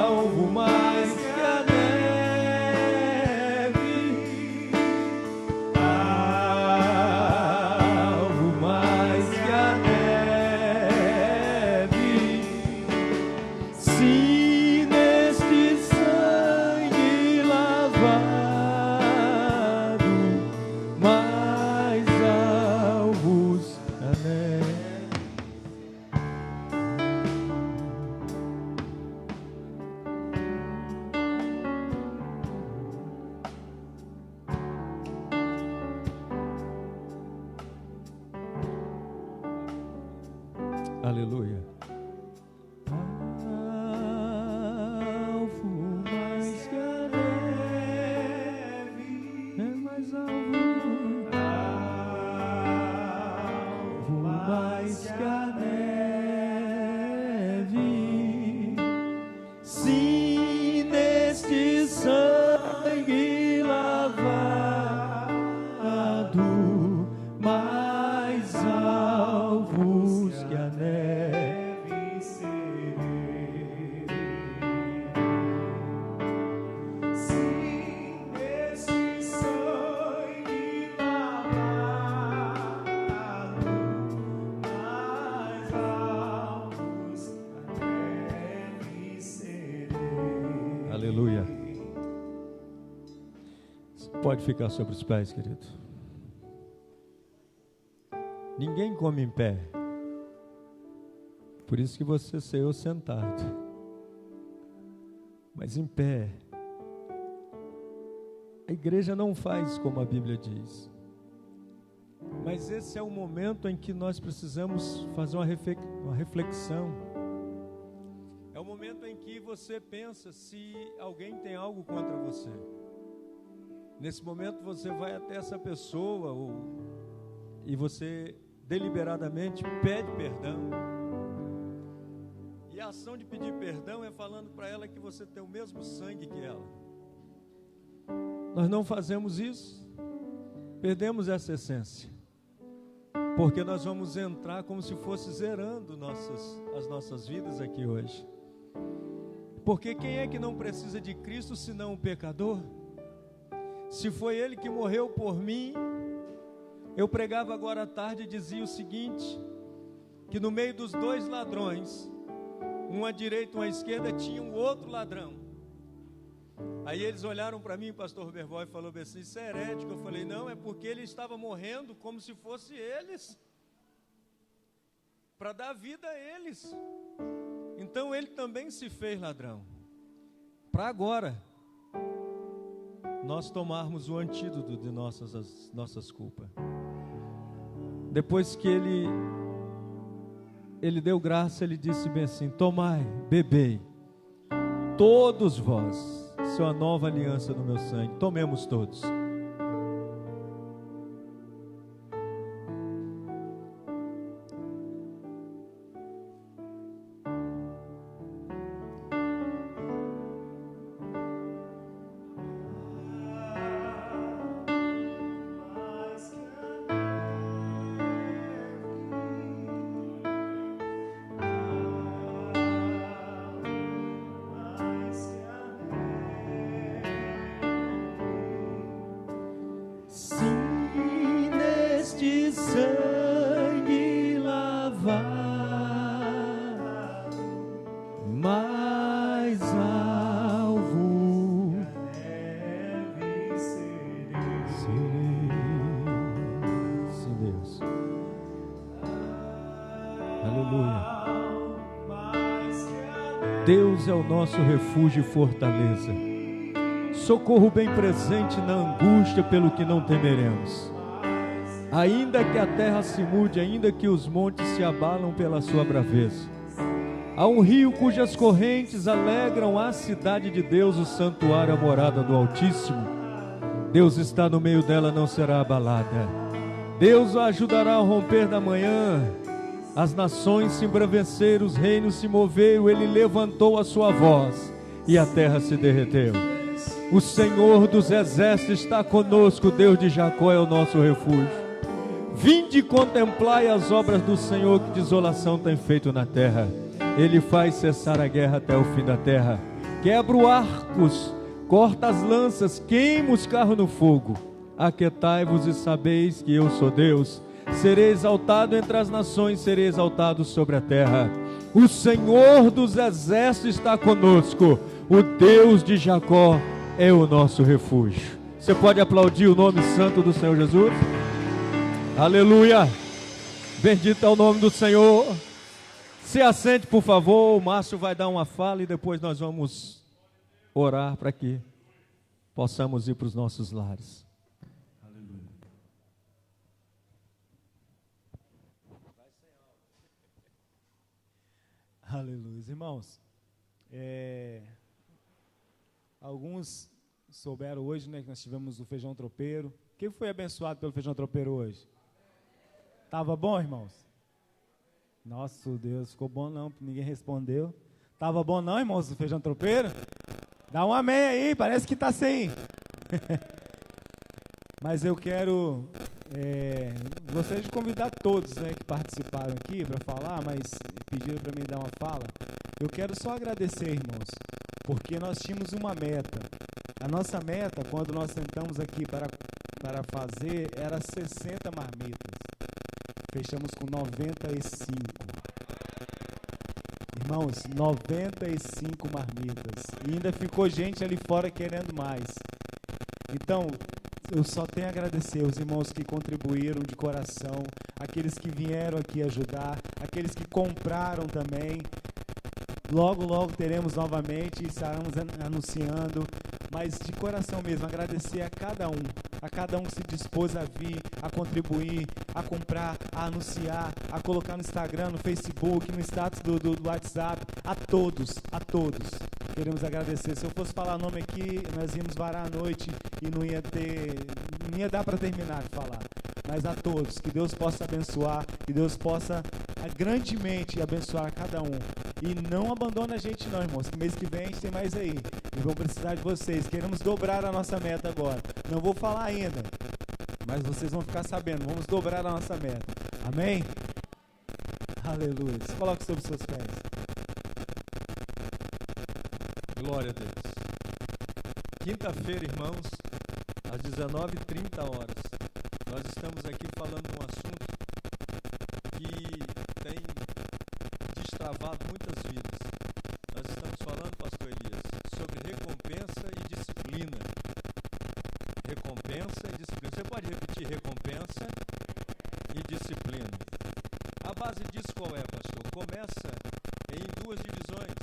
Algo mais que a neve, algo mais que a neve, se neste sangue lavado, mais alvos que a neve. Aleluia. Alvo mais que a neve, é mais alvo mais que a neve, se neste sangue lavado, mais alvos que a neve serei. Se neste sangue lavado, mais alvos que a neve serei. Aleluia. Você pode ficar sobre os pés, querido. Ninguém come em pé. Por isso que você ceou sentado. Mas em pé. A igreja não faz como a Bíblia diz. Mas esse é o momento em que nós precisamos fazer uma reflexão. É o momento em que você pensa se alguém tem algo contra você. Nesse momento você vai até essa pessoa e você deliberadamente pede perdão. E a ação de pedir perdão é falando para ela que você tem o mesmo sangue que ela. Nós não fazemos isso, perdemos essa essência, porque nós vamos entrar como se fosse zerando as nossas vidas aqui hoje. Porque quem é que não precisa de Cristo senão o pecador? Se foi Ele que morreu por mim, eu pregava agora à tarde e dizia o seguinte, que no meio dos dois ladrões, um à direita e um à esquerda, tinha um outro ladrão. Aí eles olharam para mim, o pastor Berboy falou assim, isso é herético. Eu falei, não, é porque ele estava morrendo como se fosse eles, para dar vida a eles. Então ele também se fez ladrão, para agora nós tomarmos o antídoto de nossas culpas. Depois que ele deu graça, ele disse bem assim, tomai, bebei, todos vós, isso é uma nova aliança no meu sangue, tomemos todos. Deus é o nosso refúgio e fortaleza, socorro bem presente na angústia, pelo que não temeremos. Ainda que a terra se mude, ainda que os montes se abalam pela sua braveza. Há um rio cujas correntes alegram a cidade de Deus, o santuário, a morada do Altíssimo. Deus está no meio dela, não será abalada. Deus a ajudará ao romper da manhã. As nações se embraveceram, os reinos se moveram, Ele levantou a sua voz e a terra se derreteu. O Senhor dos exércitos está conosco, o Deus de Jacó é o nosso refúgio. Vinde e contemplai as obras do Senhor, que desolação tem feito na terra. Ele faz cessar a guerra até o fim da terra. Quebra os arcos, corta as lanças, queima os carros no fogo. Aquietai-vos e sabeis que eu sou Deus. Serei exaltado entre as nações, serei exaltado sobre a terra. O Senhor dos exércitos está conosco, o Deus de Jacó é o nosso refúgio. Você pode aplaudir o nome santo do Senhor Jesus? Aleluia! Bendito é o nome do Senhor. Se assente, por favor. O Márcio vai dar uma fala e depois nós vamos orar para que possamos ir para os nossos lares. Aleluia. Irmãos, alguns souberam hoje, né, que nós tivemos o feijão tropeiro. Quem foi abençoado pelo feijão tropeiro hoje? Tava bom, irmãos? Nossa, Deus, ficou bom não, ninguém respondeu. Tava bom não, irmãos, o feijão tropeiro? Dá um amém aí, parece que tá sem. Mas eu quero... gostaria de convidar todos, né, que participaram aqui para falar, mas pediram para mim dar uma fala. Eu quero só agradecer, irmãos, porque nós tínhamos uma meta. A nossa meta, quando nós sentamos aqui para fazer, era 60 marmitas. Fechamos com 95. Irmãos, 95 marmitas. E ainda ficou gente ali fora querendo mais. Então, eu só tenho a agradecer os irmãos que contribuíram de coração. aqueles que vieram aqui ajudar, aqueles que compraram também. Logo, logo teremos novamente e estaremos anunciando, mas de coração mesmo, agradecer a cada um que se dispôs a vir, a contribuir, a comprar, a anunciar, a colocar no Instagram, no Facebook, no status do WhatsApp, a todos. Queremos agradecer. Se eu fosse falar nome aqui, nós íamos varar a noite e não ia dar para terminar de falar. Mas a todos, que Deus possa abençoar, que Deus possa grandemente abençoar cada um. E não abandona a gente não, irmãos, que mês que vem a gente tem mais aí. E vamos precisar de vocês. Queremos dobrar a nossa meta agora. Não vou falar ainda, mas vocês vão ficar sabendo. Vamos dobrar a nossa meta. Amém? Aleluia. Se coloque sobre os seus pés. Glória a Deus. Quinta-feira, irmãos, às 19h30, nós estamos aqui falando de um assunto que tem destravado muitas vidas. Nós estamos falando, pastor Elias, sobre recompensa e disciplina. Recompensa e disciplina. Você pode repetir recompensa e disciplina. A base disso qual é, pastor? Começa em duas divisões.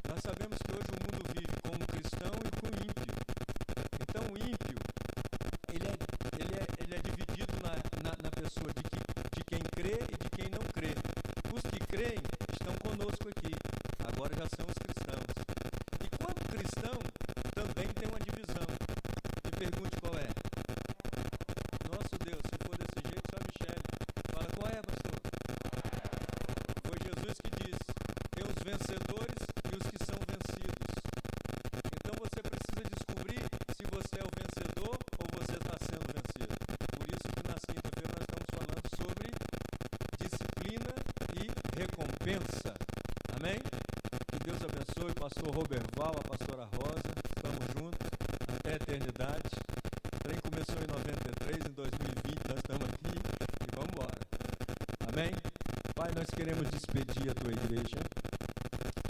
Nós sabemos que hoje o mundo vive com um cristão e com um ímpio. Então o ímpio, ele é dividido na pessoa de quem crê e de quem não crê. Os que creem estão conosco aqui, agora já são os cristãos. E quanto cristão, também tem uma divisão. Me pergunte qual é. Nosso Deus, se for desse jeito, só Michele. Fala, qual é, pastor? Foi Jesus que disse, tem os vencedores e os que são vencidos. Então você precisa descobrir se você é o vencedor ou você está sendo vencido. Por isso que na quinta-feira nós estamos falando sobre disciplina e recompensa. Amém? Que Deus abençoe o pastor Roberval, a pastora Rosa. Estamos juntos até a eternidade. O trem começou em 93, em 2020 nós estamos aqui e vamos embora. Amém? Pai, nós queremos despedir a tua igreja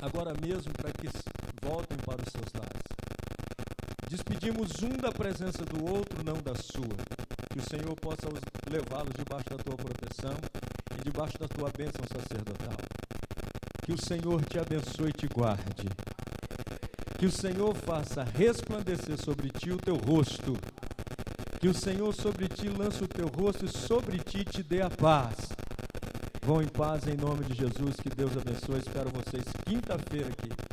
agora mesmo para que voltem para os seus lares. Despedimos um da presença do outro, não da sua. Que o Senhor possa levá-los debaixo da tua proteção e debaixo da tua bênção sacerdotal. Que o Senhor te abençoe e te guarde. Que o Senhor faça resplandecer sobre ti o teu rosto. Que o Senhor sobre ti lance o teu rosto e sobre ti te dê a paz. Vão em paz em nome de Jesus. Que Deus abençoe. Espero vocês quinta-feira aqui.